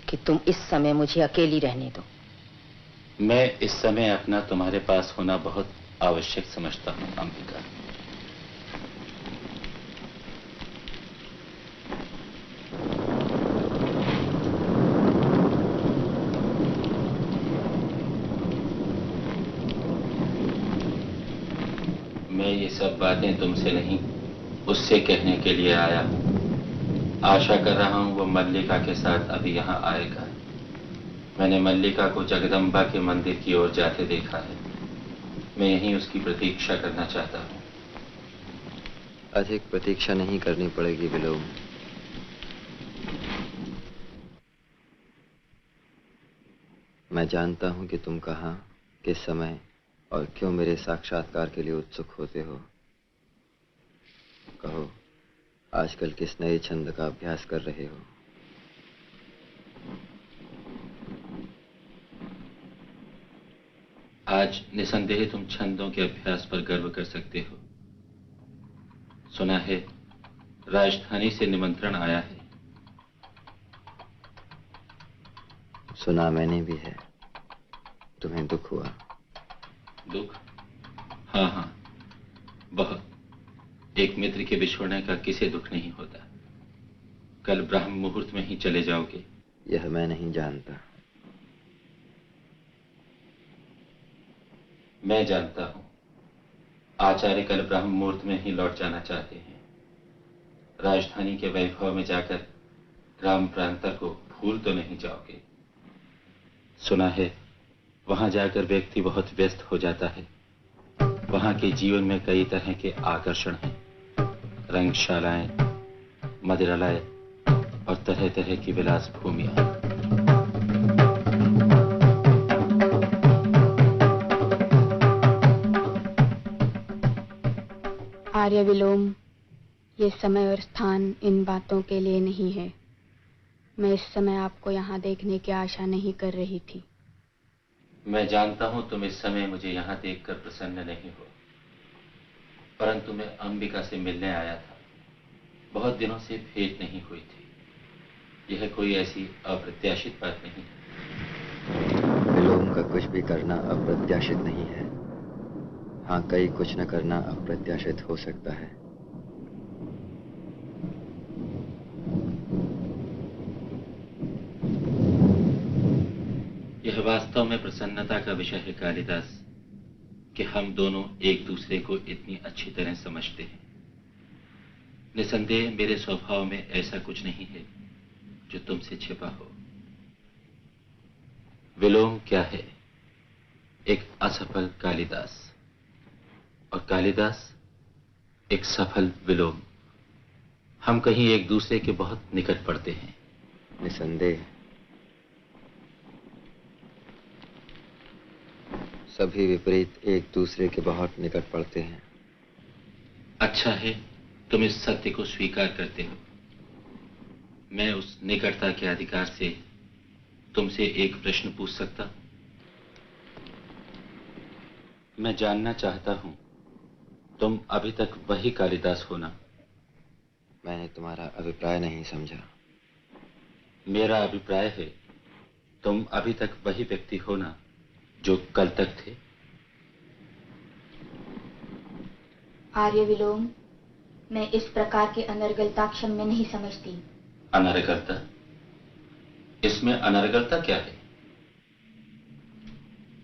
कि तुम इस समय मुझे अकेली रहने दो। मैं इस समय अपना तुम्हारे पास होना बहुत आवश्यक समझता हूँ अंबिका। मैं ये सब बातें तुमसे नहीं, उससे कहने के लिए आया हूँ। आशा कर रहा हूँ वो मल्लिका के साथ अभी यहाँ आएगा। मैंने मल्लिका को जगदम्बा के मंदिर की ओर जाते देखा है। मैं यहीं उसकी प्रतीक्षा करना चाहता हूँ। अधिक प्रतीक्षा नहीं करनी पड़ेगी विलोम। मैं जानता हूँ कि तुम कहाँ, किस समय और क्यों मेरे साक्षात्कार के लिए उत्सुक होते हो। कहो, आजकल किस नए छंद का अभ्यास कर रहे हो? आज निसंदेह तुम छंदों के अभ्यास पर गर्व कर सकते हो। सुना है राजधानी से निमंत्रण आया है। सुना मैंने भी है। तुम्हें दुख हुआ? दुख? हाँ हाँ, बहुत। एक मित्र के बिछोड़ने का किसे दुख नहीं होता। कल ब्रह्म मुहूर्त में ही चले जाओगे? यह मैं नहीं जानता। मैं जानता हूं। आचार्य कल ब्रह्म मुहूर्त में ही लौट जाना चाहते हैं। राजधानी के वैभव में जाकर ग्राम प्रांतर को भूल तो नहीं जाओगे? सुना है वहां जाकर व्यक्ति बहुत व्यस्त हो जाता है। वहां के जीवन में कई तरह के आकर्षण हैं। रंगशालाएं, मदिरालय और तरह तरह की विलास भूमियां। आर्य विलोम, ये समय और स्थान इन बातों के लिए नहीं है। मैं इस समय आपको यहाँ देखने की आशा नहीं कर रही थी। मैं जानता हूं तुम इस समय मुझे यहाँ देखकर प्रसन्न नहीं हो, परंतु मैं अंबिका से मिलने आया था। बहुत दिनों से भेंट नहीं हुई थी। यह कोई ऐसी अप्रत्याशित बात नहीं है। विलोम का कुछ भी करना अप्रत्याशित नहीं है। हाँ, कई कुछ न करना अप्रत्याशित हो सकता है। यह वास्तव में प्रसन्नता का विषय है कालिदास, कि हम दोनों एक दूसरे को इतनी अच्छी तरह समझते हैं। निसंदेह मेरे स्वभाव में ऐसा कुछ नहीं है जो तुमसे छिपा हो। विलोम क्या है? एक असफल कालिदास, और कालिदास एक सफल विलोम। हम कहीं एक दूसरे के बहुत निकट पड़ते हैं। निसंदेह सभी विपरीत एक दूसरे के बहुत निकट पड़ते हैं। अच्छा है, तुम इस सत्य को स्वीकार करते हो। मैं उस निकटता के अधिकार से तुमसे एक प्रश्न पूछ सकता? मैं जानना चाहता हूं, तुम अभी तक वही कालिदास हो ना? मैंने तुम्हारा अभिप्राय नहीं समझा। मेरा अभिप्राय है, तुम अभी तक वही व्यक्ति हो ना जो कल तक थे? आर्य विलोम, मैं इस प्रकार की अनर्गलता क्षम्य नहीं समझती। अनर्गलता? इसमें अनर्गलता क्या है?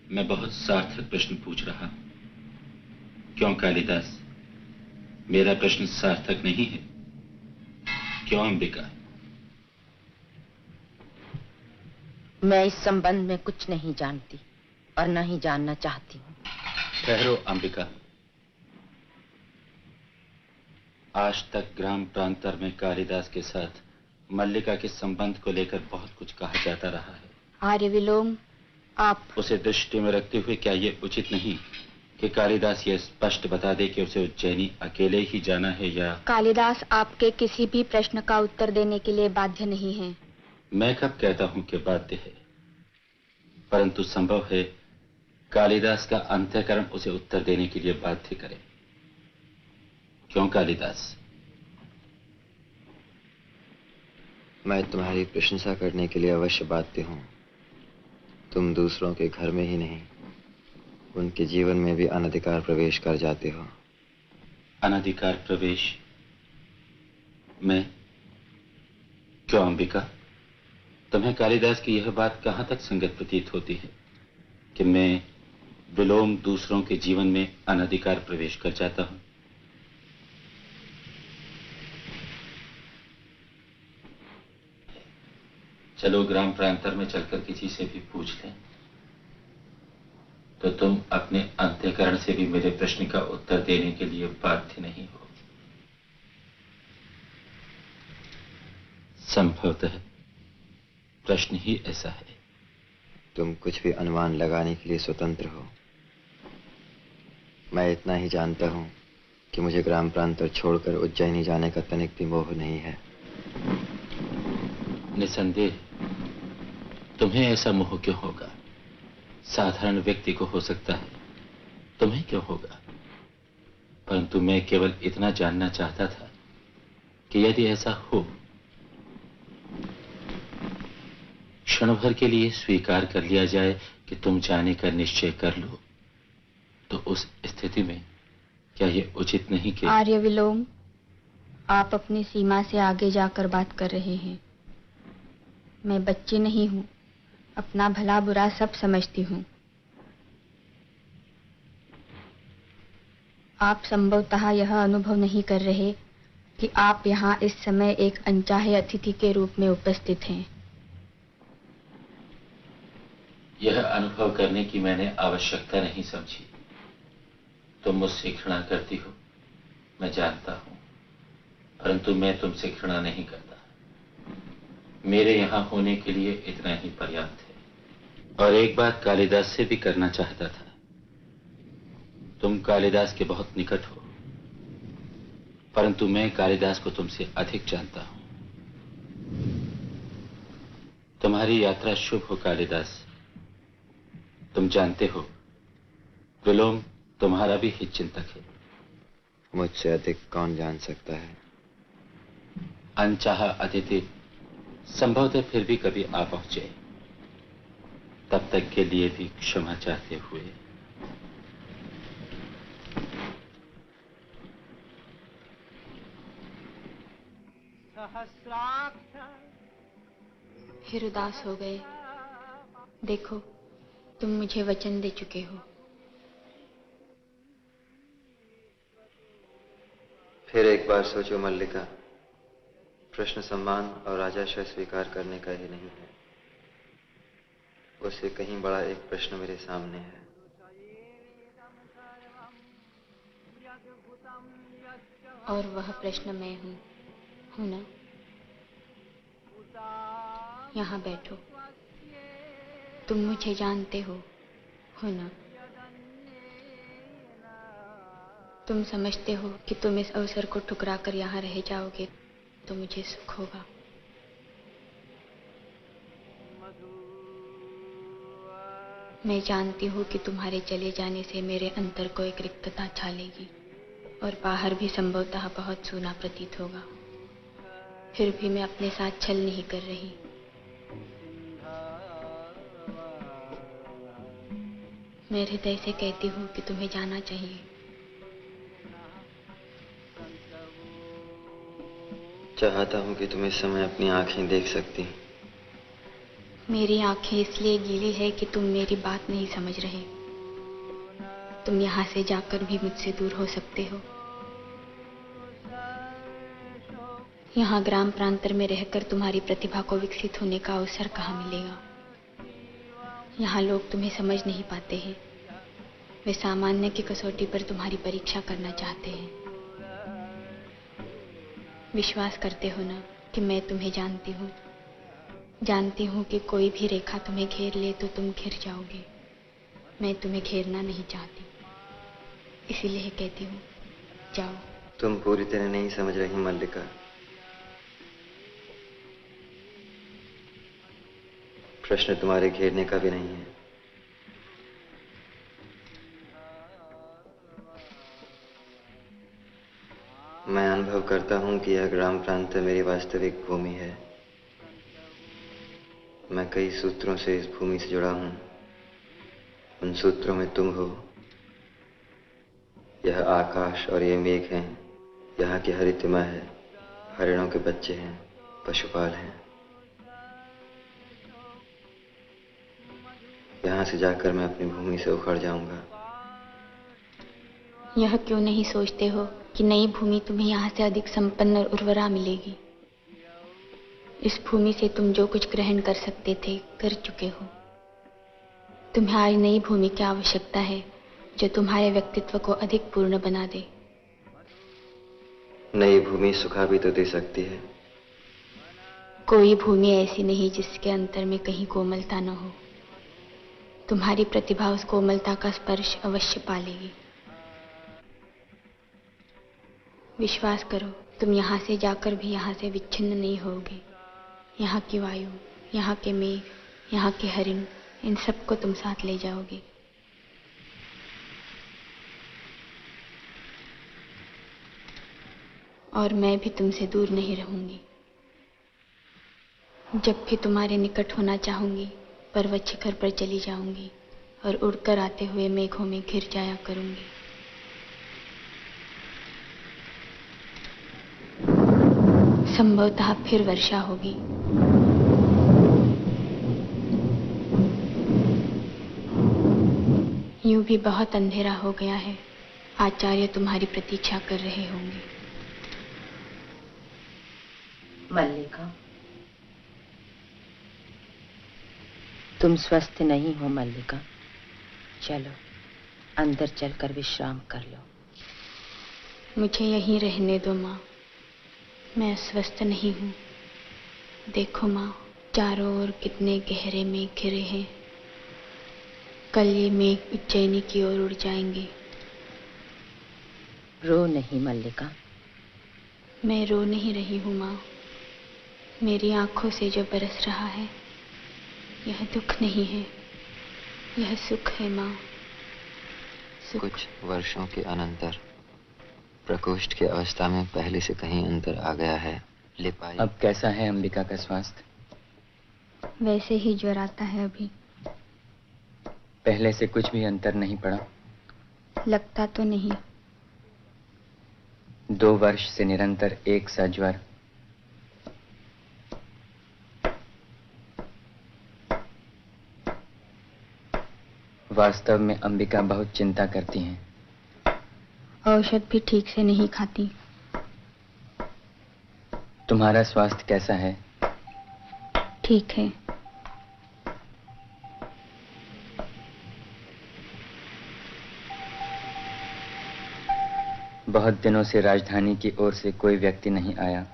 मैं बहुत सार्थक प्रश्न पूछ रहा हूं। क्यों कालिदास, मेरा प्रश्न सार्थक नहीं है? क्यों अंबिका? मैं इस संबंध में कुछ नहीं जानती और न ही जानना चाहती हूँ। ठहरो अंबिका। आज तक ग्राम प्रांतर में कालिदास के साथ मल्लिका के संबंध को लेकर बहुत कुछ कहा जाता रहा है। आर्य विलोम, आप उसे दृष्टि में रखते हुए क्या यह उचित नहीं कि कालिदास यह स्पष्ट बता दे कि उसे उज्जैनी अकेले ही जाना है या? कालिदास आपके किसी भी प्रश्न का उत्तर देने के लिए बाध्य नहीं है। मैं कब कहता हूं कि बाध्य है? परंतु संभव है कालिदास का अंतःकरण उसे उत्तर देने के लिए बाध्य करे। क्यों कालिदास? मैं तुम्हारी प्रशंसा करने के लिए अवश्य बाध्य हूं। तुम दूसरों के घर में ही नहीं, उनके जीवन में भी अनधिकार प्रवेश कर जाते हो। अनधिकार प्रवेश? मैं? क्यों अंबिका, तुम्हें कालिदास की यह बात कहां तक संगत प्रतीत होती है कि मैं विलोम दूसरों के जीवन में अनधिकार प्रवेश कर जाता हूं? चलो ग्राम प्रांतर में चलकर किसी से भी पूछ लें, तो तुम अपने अंतःकरण से भी मेरे प्रश्न का उत्तर देने के लिए बाध्य नहीं हो। संभवतः प्रश्न ही ऐसा है। तुम कुछ भी अनुमान लगाने के लिए स्वतंत्र हो। मैं इतना ही जानता हूं कि मुझे ग्राम प्रांतर छोड़कर उज्जैनी जाने का तनिक भी मोह नहीं है। निसंदेह तुम्हें ऐसा मोह क्यों होगा? साधारण व्यक्ति को हो सकता है, तुम्हें क्यों होगा? परंतु मैं केवल इतना जानना चाहता था कि यदि ऐसा हो, क्षण भर के लिए स्वीकार कर लिया जाए कि तुम जाने का निश्चय कर लो, तो उस स्थिति में क्या यह उचित नहीं कि? आर्य विलोम, आप अपनी सीमा से आगे जाकर बात कर रहे हैं। मैं बच्ची नहीं हूं, अपना भला बुरा सब समझती हूं। आप संभवतः यह अनुभव नहीं कर रहे कि आप यहाँ इस समय एक अनचाहे अतिथि के रूप में उपस्थित हैं। यह अनुभव करने की मैंने आवश्यकता नहीं समझी। तुम मुझसे घृणा करती हो, मैं जानता हूं, परंतु मैं तुमसे घृणा नहीं करता। मेरे यहां होने के लिए इतना ही पर्याप्त है। और एक बात कालिदास से भी करना चाहता था। तुम कालिदास के बहुत निकट हो, परंतु मैं कालिदास को तुमसे अधिक जानता हूं। तुम्हारी यात्रा शुभ हो कालिदास। तुम जानते हो विलोम तुम्हारा भी हित चिंतक है। मुझसे अधिक कौन जान सकता है? अनचाहा अतिथि संभवतः फिर भी कभी आ पहुंचे, तब तक के लिए भी क्षमा चाहते हुए। फिर उदास हो गए। देखो, तुम मुझे वचन दे चुके हो। फिर एक बार सोचो मल्लिका, प्रश्न सम्मान और राजाश्रय स्वीकार करने का ही नहीं है, उससे कहीं बड़ा एक प्रश्न मेरे सामने है। और वह प्रश्न मैं हूं ना? यहाँ बैठो। तुम मुझे जानते हो ना? तुम समझते हो कि तुम इस अवसर को ठुकरा कर यहाँ रह जाओगे तो मुझे सुख होगा। मैं जानती हूँ कि तुम्हारे चले जाने से मेरे अंतर को एक रिक्तता छालेगी और बाहर भी संभवतः बहुत सूना प्रतीत होगा। फिर भी मैं अपने साथ छल नहीं कर रही। मैं हृदय से कहती हूँ कि तुम्हें जाना चाहिए। चाहता हूँ कि तुम इस समय अपनी आंखें देख सकती। मेरी आंखें इसलिए गीली है कि तुम मेरी बात नहीं समझ रहे। तुम यहाँ से जाकर भी मुझसे दूर हो सकते हो। यहाँ ग्राम प्रांतर में रहकर तुम्हारी प्रतिभा को विकसित होने का अवसर कहाँ मिलेगा। यहाँ लोग तुम्हें समझ नहीं पाते हैं। वे सामान्य की कसौटी पर तुम्हारी परीक्षा करना चाहते हैं। विश्वास करते हो ना कि मैं तुम्हें जानती हूँ। जानती हूँ कि कोई भी रेखा तुम्हें घेर ले तो तुम घिर जाओगे। मैं तुम्हें घेरना नहीं चाहती, इसीलिए कहती हूँ जाओ। तुम पूरी तरह नहीं समझ रही मल्लिका। प्रश्न तुम्हारे घेरने का भी नहीं है। मैं अनुभव करता हूं कि यह ग्राम प्रांत मेरी वास्तविक भूमि है। मैं कई सूत्रों से इस भूमि से जुड़ा हूं। उन सूत्रों में तुम हो। यह आकाश और ये मेघ हैं। यहाँ की हरितिमा है। हरिणों के बच्चे हैं। पशुपाल हैं। यहाँ से जाकर मैं अपनी भूमि से उखड़ जाऊंगा। यह क्यों नहीं सोचते हो कि नई भूमि तुम्हें यहाँ से अधिक संपन्न और उर्वरा मिलेगी। इस भूमि से तुम जो कुछ ग्रहण कर सकते थे कर चुके हो। तुम्हें आज नई भूमि की आवश्यकता है जो तुम्हारे व्यक्तित्व को अधिक पूर्ण बना दे। नई भूमि सुखा भी तो दे सकती है। कोई भूमि ऐसी नहीं जिसके अंतर में कहीं कोमलता न हो। तुम्हारी प्रतिभा उस कोमलता का स्पर्श अवश्य पालेगी। विश्वास करो, तुम यहाँ से जाकर भी यहाँ से विच्छिन्न नहीं होगे। यहाँ की वायु, यहाँ के मेघ, यहाँ के हरिण, इन सबको तुम साथ ले जाओगे। और मैं भी तुमसे दूर नहीं रहूंगी। जब भी तुम्हारे निकट होना चाहूंगी पर्वत शिखर पर चली जाऊंगी और उड़कर आते हुए मेघों में घिर जाया करूंगी। संभवतः फिर वर्षा होगी। यूं भी बहुत अंधेरा हो गया है। आचार्य तुम्हारी प्रतीक्षा कर रहे होंगे। मल्लिका, तुम स्वस्थ नहीं हो मल्लिका। चलो अंदर चलकर विश्राम कर लो। मुझे यहीं रहने दो माँ। मैं स्वस्थ नहीं हूँ। देखो माँ, चारों ओर कितने गहरे मेघ घिरे हैं। कल ये मेघ उज्जैनी की ओर उड़ जाएंगे। रो नहीं मल्लिका, मैं रो नहीं रही हूँ माँ। मेरी आंखों से जो बरस रहा है यह दुख नहीं है, यह सुख है माँ। कुछ वर्षों के अनंतर प्रकोष्ठ की अवस्था में पहले से कहीं अंतर आ गया है। लिपाई। अब कैसा है अंबिका का स्वास्थ्य? वैसे ही ज्वर आता है अभी। पहले से कुछ भी अंतर नहीं पड़ा? लगता तो नहीं। 2 वर्ष से निरंतर एक सा ज्वर। वास्तव में अंबिका बहुत चिंता करती हैं। औषध भी ठीक से नहीं खाती। तुम्हारा स्वास्थ्य कैसा है? ठीक है। बहुत दिनों से राजधानी की ओर से कोई व्यक्ति नहीं आया।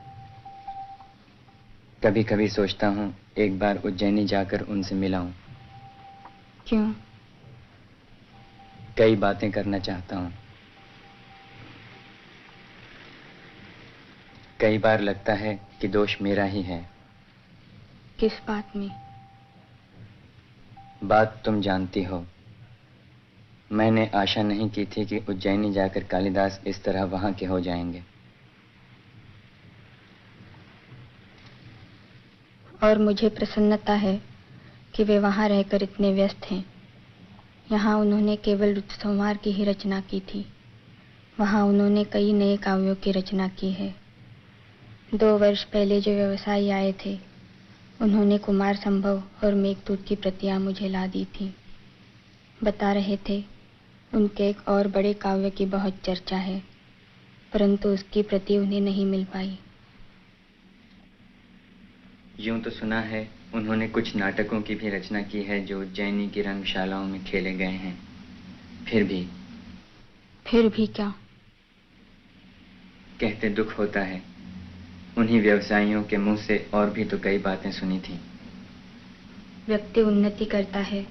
कभी कभी सोचता हूँ एक बार उज्जैनी जाकर उनसे मिलाऊं। क्यों? कई बातें करना चाहता हूँ। कई बार लगता है कि दोष मेरा ही है। किस बात में? बात तुम जानती हो। मैंने आशा नहीं की थी कि उज्जैनी जाकर कालिदास इस तरह वहां के हो जाएंगे। और मुझे प्रसन्नता है कि वे वहां रहकर इतने व्यस्त हैं। यहाँ उन्होंने केवल ऋतुसंहार की ही रचना की थी। वहाँ उन्होंने कई नए काव्यों की रचना की है। 2 वर्ष पहले जो व्यवसायी आए थे उन्होंने कुमार संभव और मेघदूत की प्रतियां मुझे ला दी थी। बता रहे थे उनके एक और बड़े काव्य की बहुत चर्चा है, परंतु उसकी प्रति उन्हें नहीं मिल पाई। यूं तो सुना है उन्होंने कुछ नाटकों की भी रचना की है जो उज्जैनी की रंगशालाओं में खेले गए हैं। फिर भी क्या? कहते दुख होता है। उन्हीं व्यवसायियों के मुंह से और भी तो कई बातें सुनी थी। व्यक्ति उन्नति करता है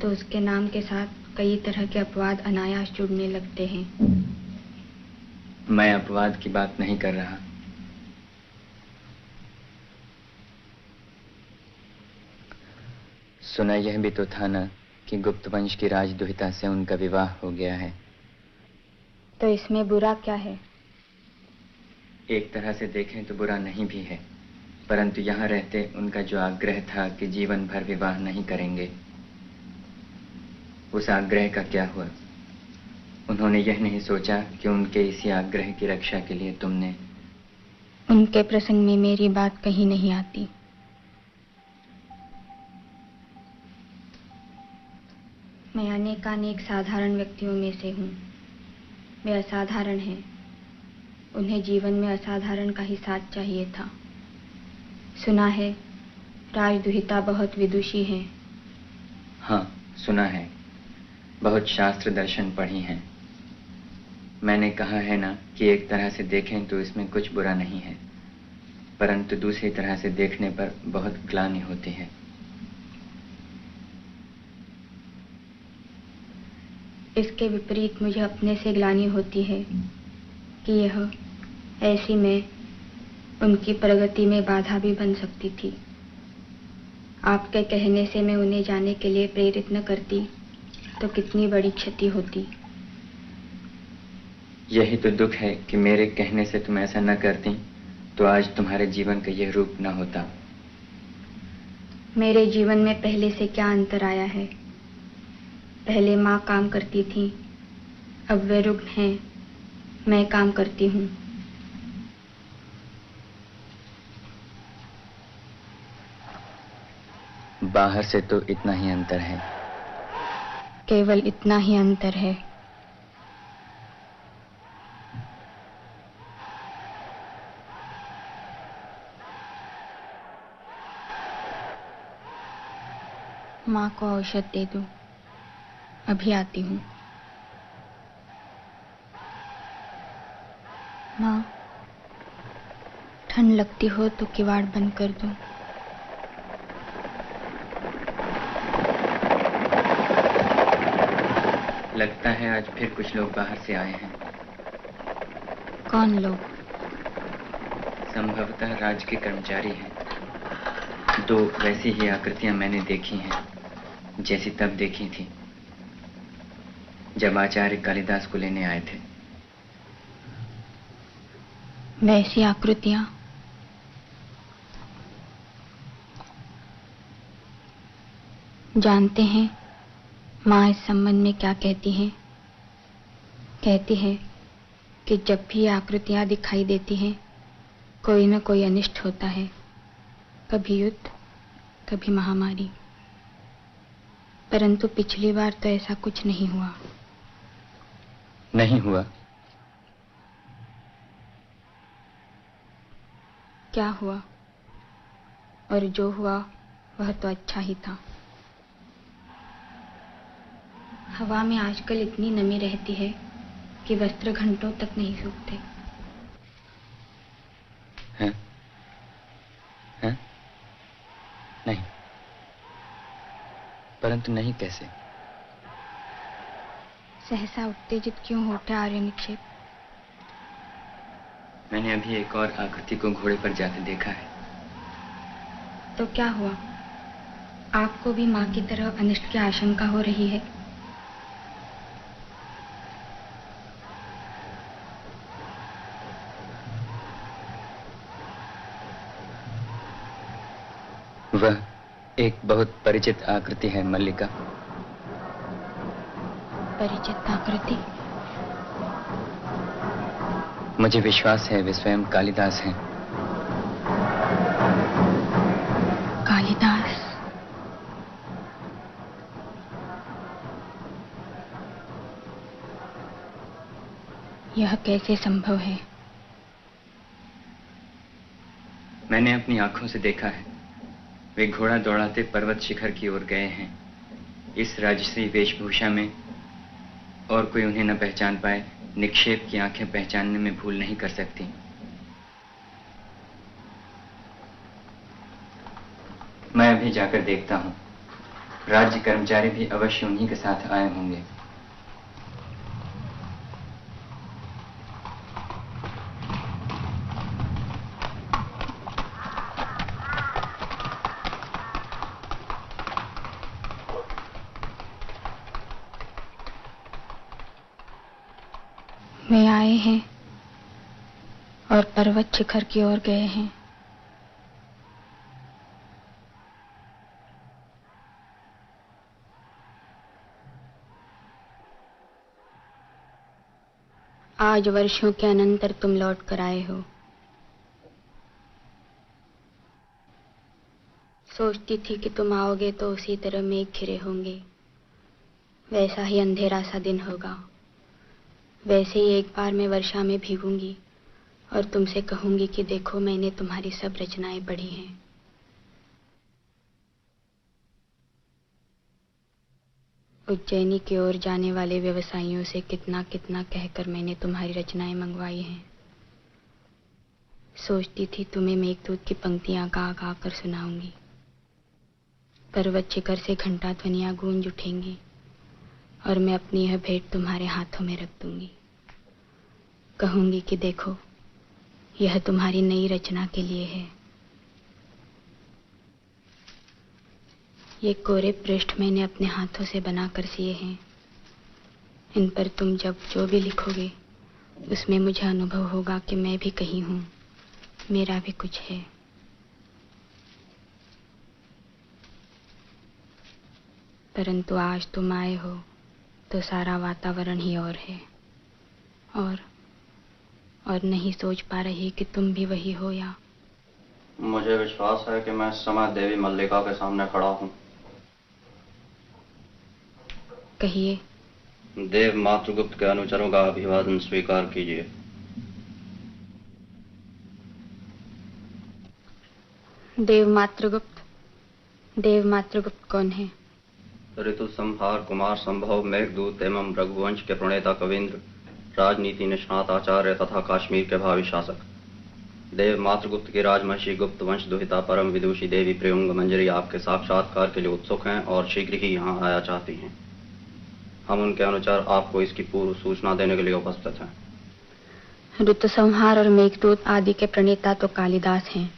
तो उसके नाम के साथ कई तरह के अपवाद अनायास जुड़ने लगते हैं। मैं अपवाद की बात नहीं कर रहा। सुना यह भी तो था ना कि गुप्त वंश की राजदुहिता से उनका विवाह हो गया है। तो इसमें बुरा क्या है? एक तरह से देखें तो बुरा नहीं भी है, परंतु यहाँ रहते उनका जो आग्रह था कि जीवन भर विवाह नहीं करेंगे, उस आग्रह का क्या हुआ? उन्होंने यह नहीं सोचा कि उनके इसी आग्रह की रक्षा के लिए तुमने। उनके प्रसंग में मेरी बात कहीं नहीं आती। मैं अनेकानेक साधारण व्यक्तियों में से हूँ। वे असाधारण हैं। उन्हें जीवन में असाधारण का ही साथ चाहिए था। सुना है राजदुहिता बहुत विदुषी हैं। हाँ, सुना है। बहुत शास्त्र दर्शन पढ़ी हैं। मैंने कहा है ना कि एक तरह से देखें तो इसमें कुछ बुरा नहीं है, परंतु दूसरी तरह से देखने पर बहुत ग्लानि होती है। इसके विपरीत मुझे अपने से ग्लानि होती है कि यह ऐसी मैं उनकी प्रगति में बाधा भी बन सकती थी। आपके कहने से मैं उन्हें जाने के लिए प्रेरित न करती तो कितनी बड़ी क्षति होती। यही तो दुख है कि मेरे कहने से तुम ऐसा न करती तो आज तुम्हारे जीवन का यह रूप न होता। मेरे जीवन में पहले से क्या अंतर आया है? पहले माँ काम करती थी, अब वे रुग्ण हैं, मैं काम करती हूँ। बाहर से तो इतना ही अंतर है। केवल इतना ही अंतर है। माँ को औषध दे दो, अभी आती हूँ। माँ, ठंड लगती हो तो किवाड़ बंद कर दो। लगता है आज फिर कुछ लोग बाहर से आए हैं। कौन लोग? संभवतः राज्य के कर्मचारी हैं। 2 वैसी ही आकृतियां मैंने देखी हैं जैसी तब देखी थी जब आचार्य कालिदास को लेने आए थे। वैसी आकृतियां? जानते हैं माँ इस संबंध में क्या कहती हैं? कहती है कि जब भी आकृतियां दिखाई देती हैं कोई न कोई अनिष्ट होता है, कभी युद्ध, कभी महामारी। परंतु पिछली बार तो ऐसा कुछ नहीं हुआ। नहीं हुआ? क्या हुआ? और जो हुआ वह तो अच्छा ही था। हवा में आजकल इतनी नमी रहती है कि वस्त्र घंटों तक नहीं सूखते। हैं? हैं? नहीं। परंतु नहीं कैसे? सहसा उत्तेजित क्यों होते आर्य निक्षेप? मैंने अभी एक और आकृति को घोड़े पर जाते देखा है। तो क्या हुआ? आपको भी माँ की तरह अनिष्ट की आशंका हो रही है? वह एक बहुत परिचित आकृति है मल्लिका। परिचित आकृति? मुझे विश्वास है वे स्वयं कालिदास हैं। कालिदास? यह कैसे संभव है? मैंने अपनी आंखों से देखा है। वे घोड़ा दौड़ाते पर्वत शिखर की ओर गए हैं। इस राजश्री वेशभूषा में और कोई उन्हें न पहचान पाए, निक्षेप की आंखें पहचानने में भूल नहीं कर सकती। मैं अभी जाकर देखता हूं। राज्य कर्मचारी भी अवश्य उन्हीं के साथ आए होंगे। वे आए हैं और पर्वत शिखर की ओर गए हैं। आज वर्षों के अनंतर तुम लौट कर आए हो। सोचती थी कि तुम आओगे तो उसी तरह मेघ घिरे होंगे, वैसा ही अंधेरा सा दिन होगा। वैसे ही एक बार मैं वर्षा में भीगूंगी और तुमसे कहूंगी कि देखो मैंने तुम्हारी सब रचनाएं पढ़ी हैं। उज्जैनी की ओर जाने वाले व्यवसायियों से कितना कितना कहकर मैंने तुम्हारी रचनाएं मंगवाई हैं। सोचती थी तुम्हें मेघदूत की पंक्तियां गा गा कर सुनाऊंगी। पर्वत शिखर से घंटा ध्वनियां गूंज उठेंगी और मैं अपनी यह भेंट तुम्हारे हाथों में रख दूंगी। कहूंगी कि देखो यह तुम्हारी नई रचना के लिए है। ये कोरे पृष्ठ मैंने अपने हाथों से बनाकर सिए हैं। इन पर तुम जब जो भी लिखोगे उसमें मुझे अनुभव होगा कि मैं भी कहीं हूं, मेरा भी कुछ है। परंतु आज तुम आए हो तो सारा वातावरण ही और है, और नहीं सोच पा रही कि तुम भी वही हो या। मुझे विश्वास है कि मैं इस समय देवी मल्लिका के सामने खड़ा हूं। कहिए। देव मातृगुप्त के अनुचरों का अभिवादन स्वीकार कीजिए। देव मातृगुप्त कौन है? ऋतु संहार कुमार संभव मेघदूत एवं रघुवंश के प्रणेता कविंद्र, राजनीति निष्णात आचार्य तथा काश्मीर के भावी शासक। देव मातृगुप्त की राजमहिषी गुप्त वंश दुहिता परम विदुषी देवी प्रियंग मंजरी आपके साक्षात्कार के लिए उत्सुक हैं और शीघ्र ही यहाँ आया चाहती हैं। हम उनके अनुसार आपको इसकी पूर्व सूचना देने के लिए उपस्थित हैं। ऋतुसंहार और मेघदूत आदि के प्रणेता तो कालिदास हैं,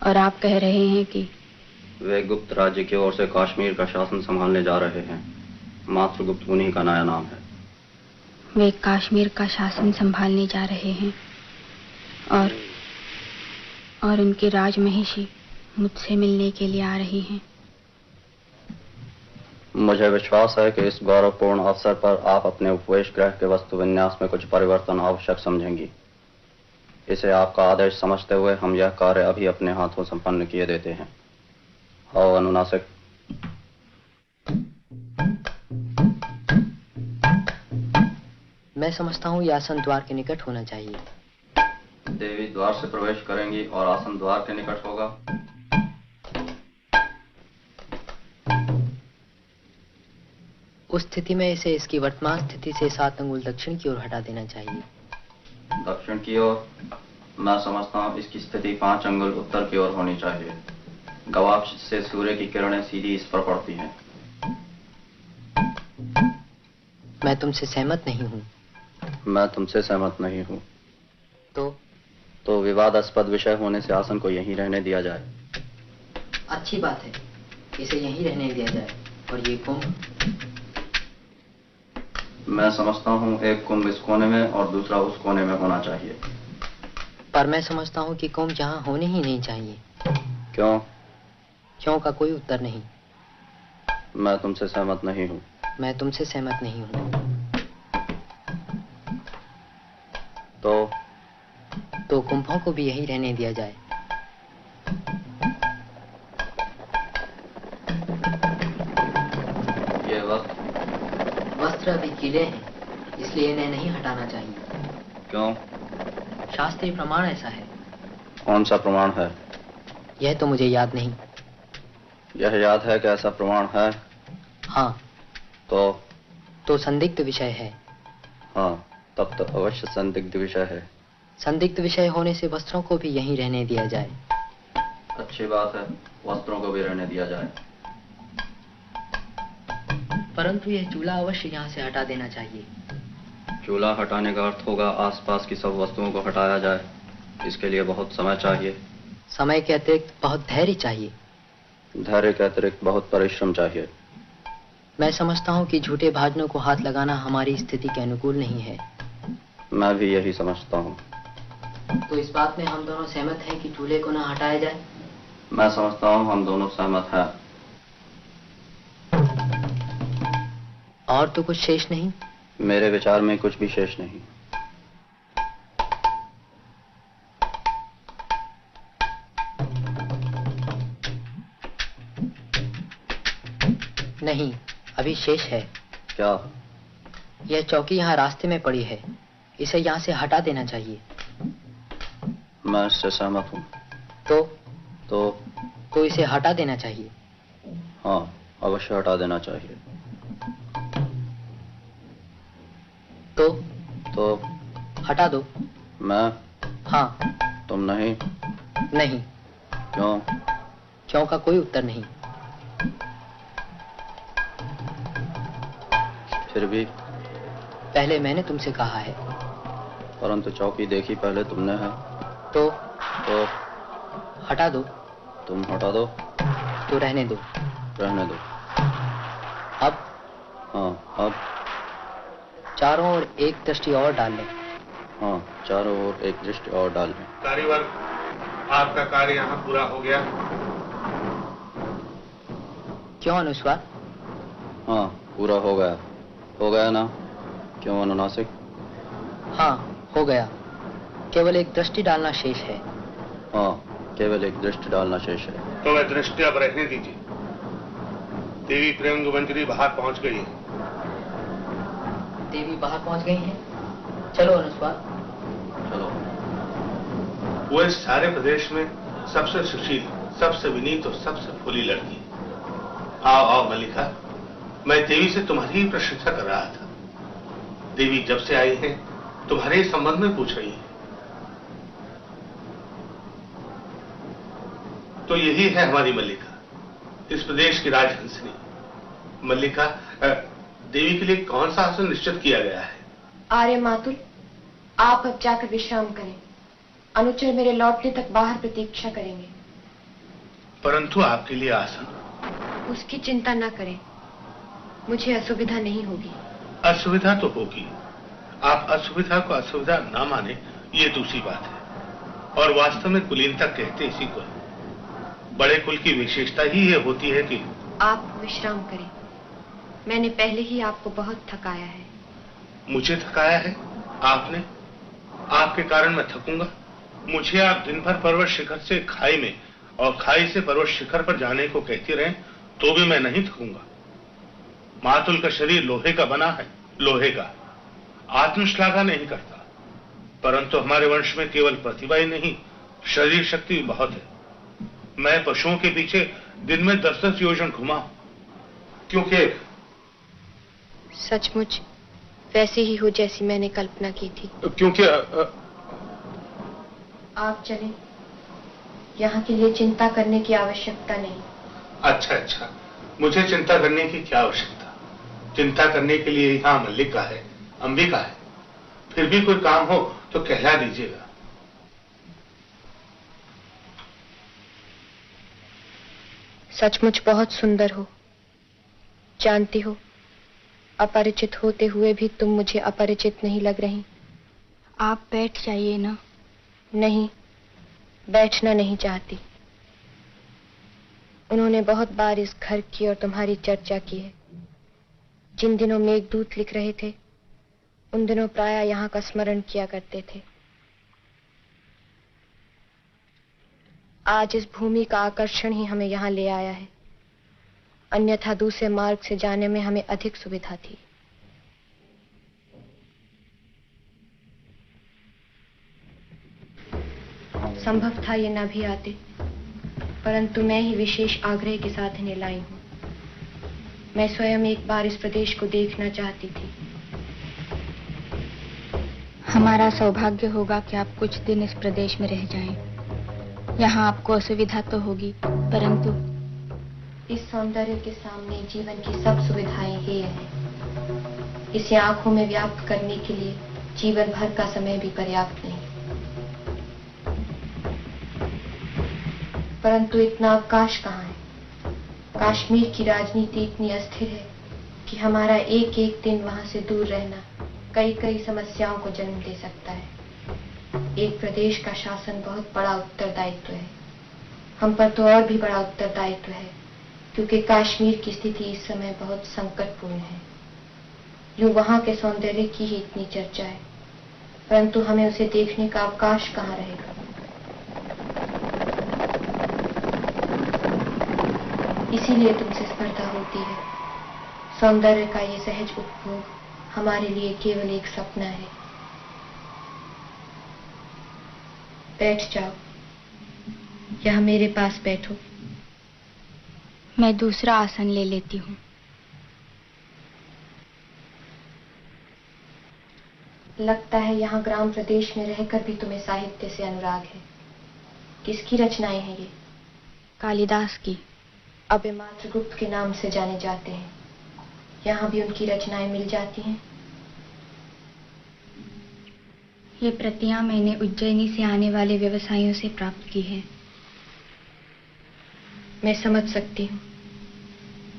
और आप कह रहे हैं कि वे गुप्त राज्य की ओर से कश्मीर का शासन संभालने जा रहे हैं। मातृगुप्त उन्हीं का नया नाम है। वे कश्मीर का शासन संभालने जा रहे हैं और उनकी राजमहिषी मुझसे मिलने के लिए आ रही हैं। मुझे विश्वास है कि इस गौरवपूर्ण अवसर पर आप अपने उपवेश गृह के वस्तु विन्यास में कुछ परिवर्तन आवश्यक समझेंगी। इसे आपका आदेश समझते हुए हम यह कार्य अभी अपने हाथों संपन्न किए देते हैं। आओ अनुनासिक। मैं समझता हूँ यह आसन द्वार के निकट होना चाहिए। देवी द्वार से प्रवेश करेंगी और आसन द्वार के निकट होगा। उस स्थिति में इसे इसकी वर्तमान स्थिति से 7 अंगुल दक्षिण की ओर हटा देना चाहिए। दक्षिण की ओर? मैं समझता हूँ इसकी स्थिति 5 अंगुल उत्तर की ओर होनी चाहिए। गवाक्ष से सूर्य की किरणें सीधी इस पर पड़ती हैं। मैं तुमसे सहमत नहीं हूँ। मैं तुमसे सहमत नहीं हूँ। तो विवादास्पद विषय होने से आसन को यहीं रहने दिया जाए। अच्छी बात है, इसे यहीं रहने दिया जाए। और ये कुंभ? मैं समझता हूँ एक कुंभ इस कोने में और दूसरा उस कोने में होना चाहिए। पर मैं समझता हूँ कि कुंभ यहाँ होने ही नहीं चाहिए। क्यों? क्यों का कोई उत्तर नहीं। मैं तुमसे सहमत नहीं हूँ। मैं तुमसे सहमत नहीं हूँ। तो कुंभों को भी यही रहने दिया जाए। ये वस्त्र अभी गीले हैं, इसलिए इन्हें नहीं हटाना चाहिए। क्यों? शास्त्रीय प्रमाण ऐसा है। कौन सा प्रमाण है? यह तो मुझे याद नहीं। यह याद है कि ऐसा प्रमाण है? हाँ। तो संदिग्ध विषय है। हाँ, तब तो अवश्य संदिग्ध विषय है। संदिग्ध विषय होने से वस्त्रों को भी यहीं रहने दिया जाए। अच्छी बात है, वस्त्रों को भी रहने दिया जाए। परंतु यह चूल्हा अवश्य यहाँ से हटा देना चाहिए। चूल्हा हटाने का अर्थ होगा आसपास की सब वस्तुओं को हटाया जाए। इसके लिए बहुत समय चाहिए। समय के अतिरिक्त बहुत धैर्य चाहिए। धैर्य के अतिरिक्त बहुत परिश्रम चाहिए। मैं समझता हूँ कि झूठे भाजनों को हाथ लगाना हमारी स्थिति के अनुकूल नहीं है। मैं भी यही समझता हूँ। तो इस बात में हम दोनों सहमत हैं कि चूल्हे को न हटाया जाए? मैं समझता हूँ हम दोनों सहमत हैं। और तो कुछ शेष नहीं? मेरे विचार में कुछ भी शेष नहीं। नहीं, अभी शेष है। क्या? यह चौकी यहाँ रास्ते में पड़ी है, इसे यहाँ से हटा देना चाहिए। मैं इससे सहमत हूँ। तो इसे हटा देना चाहिए। हाँ, अवश्य हटा देना चाहिए। तो हटा दो। मैं? हाँ। तुम नहीं? नहीं। क्यों? क्यों का कोई उत्तर नहीं। फिर भी? पहले मैंने तुमसे कहा है। परंतु चौकी देखी पहले तुमने है। तो हटा दो। तुम हटा दो। तो रहने दो। रहने दो। अब? हाँ, अब चारों ओर एक दृष्टि और डाल लें। हाँ, चारों ओर एक दृष्टि और डाल लें। कार्यवर्ग, आपका कार्य यहाँ पूरा हो गया। क्यों अनुस्वार? हाँ, पूरा हो गया। हो गया ना? क्यों अनुनासिक? हाँ, हो गया। केवल एक दृष्टि डालना शेष है। हाँ, केवल एक दृष्टि डालना शेष है। तो वह दृष्टि अब रहने दीजिए। देवी प्रेम गुंजरी बाहर पहुंच गई है। देवी बाहर पहुंच गई हैं? चलो अनुस्वार। चलो। वो इस सारे प्रदेश में सबसे सुशील, सबसे विनीत और सबसे फूली लड़की। आओ आओ मल्लिका, मैं देवी से तुम्हारी ही प्रशंसा कर रहा था। देवी जब से आई है तुम्हारे संबंध में पूछ रही है। तो यही है हमारी मल्लिका, इस प्रदेश की राजहंसनी। मल्लिका, देवी के लिए कौन सा आसन निश्चित किया गया है? आर्य मातुल, आप अब जाकर विश्राम करें। अनुचर मेरे लौटने तक बाहर प्रतीक्षा करेंगे। परंतु आपके लिए आसन? उसकी चिंता न करें, मुझे असुविधा नहीं होगी। असुविधा तो होगी। आप असुविधा को असुविधा ना माने ये दूसरी बात है, और वास्तव में कुलीनता कहते इसी को है। बड़े कुल की विशेषता ही ये होती है कि आप विश्राम करें। मैंने पहले ही आपको बहुत थकाया है। मुझे थकाया है आपने? आपके कारण मैं थकूंगा? मुझे आप दिन भर पर्वत शिखर से खाई में और खाई से पर्वत शिखर पर जाने को कहती रहें तो भी मैं नहीं थकूंगा। मातुल का शरीर लोहे का बना है, लोहे का। आत्मश्लाघा नहीं करता, परंतु हमारे वंश में केवल प्रतिभा ही नहीं, शरीर शक्ति भी बहुत है। मैं पशुओं के पीछे दिन में 10-10 योजन घुमा, क्योंकि सचमुच वैसे ही हो जैसी मैंने कल्पना की थी। क्योंकि आप चलें, यहाँ के लिए चिंता करने की आवश्यकता नहीं। अच्छा, मुझे चिंता करने की क्या आवश्यकता? चिंता करने के लिए यहाँ मल्लिका है, अंबिका है। फिर भी कोई काम हो तो कहला दीजिएगा। सचमुच बहुत सुंदर हो। जानती हो, अपरिचित होते हुए भी तुम मुझे अपरिचित नहीं लग रही। आप बैठ जाइए ना। नहीं, बैठना नहीं चाहती। उन्होंने बहुत बार इस घर की और तुम्हारी चर्चा की है। जिन दिनों मेघदूत लिख रहे थे, उन दिनों प्रायः यहाँ का स्मरण किया करते थे। आज इस भूमि का आकर्षण ही हमें यहाँ ले आया है, अन्यथा दूसरे मार्ग से जाने में हमें अधिक सुविधा थी। संभव था ये न भी आते, परंतु मैं ही विशेष आग्रह के साथ इन्हें लाई हूँ। मैं स्वयं एक बार इस प्रदेश को देखना चाहती थी। हमारा सौभाग्य होगा कि आप कुछ दिन इस प्रदेश में रह जाएं। यहाँ आपको असुविधा तो होगी, परंतु इस सौंदर्य के सामने जीवन की सब सुविधाएं हेय हैं। इसे आंखों में व्याप्त करने के लिए जीवन भर का समय भी पर्याप्त नहीं। परंतु इतना अवकाश कहाँ है? कश्मीर की राजनीति इतनी अस्थिर है कि हमारा एक एक दिन वहां से दूर रहना कई कई समस्याओं को जन्म दे सकता है। एक प्रदेश का शासन बहुत बड़ा उत्तरदायित्व है। हम पर तो और भी बड़ा उत्तरदायित्व है, क्योंकि कश्मीर की स्थिति इस समय बहुत संकटपूर्ण है। यूं वहां के सौंदर्य की ही इतनी चर्चा है, परंतु हमें उसे देखने का अवकाश कहाँ रहेगा? इसीलिए तुमसे स्पर्धा होती है। सौंदर्य का ये सहज उपभोग हमारे लिए केवल एक सपना है। बैठ जाओ, यहाँ मेरे पास बैठो। मैं दूसरा आसन ले लेती हूँ। लगता है यहाँ ग्राम प्रदेश में रहकर भी तुम्हें साहित्य से अनुराग है। किसकी रचनाएं हैं ये? कालिदास की। अब वे मातृगुप्त के नाम से जाने जाते हैं। यहाँ भी उनकी रचनाएं मिल जाती हैं। ये प्रतियां मैंने उज्जैनी से आने वाले व्यवसायियों से प्राप्त की है। मैं समझ सकती हूँ।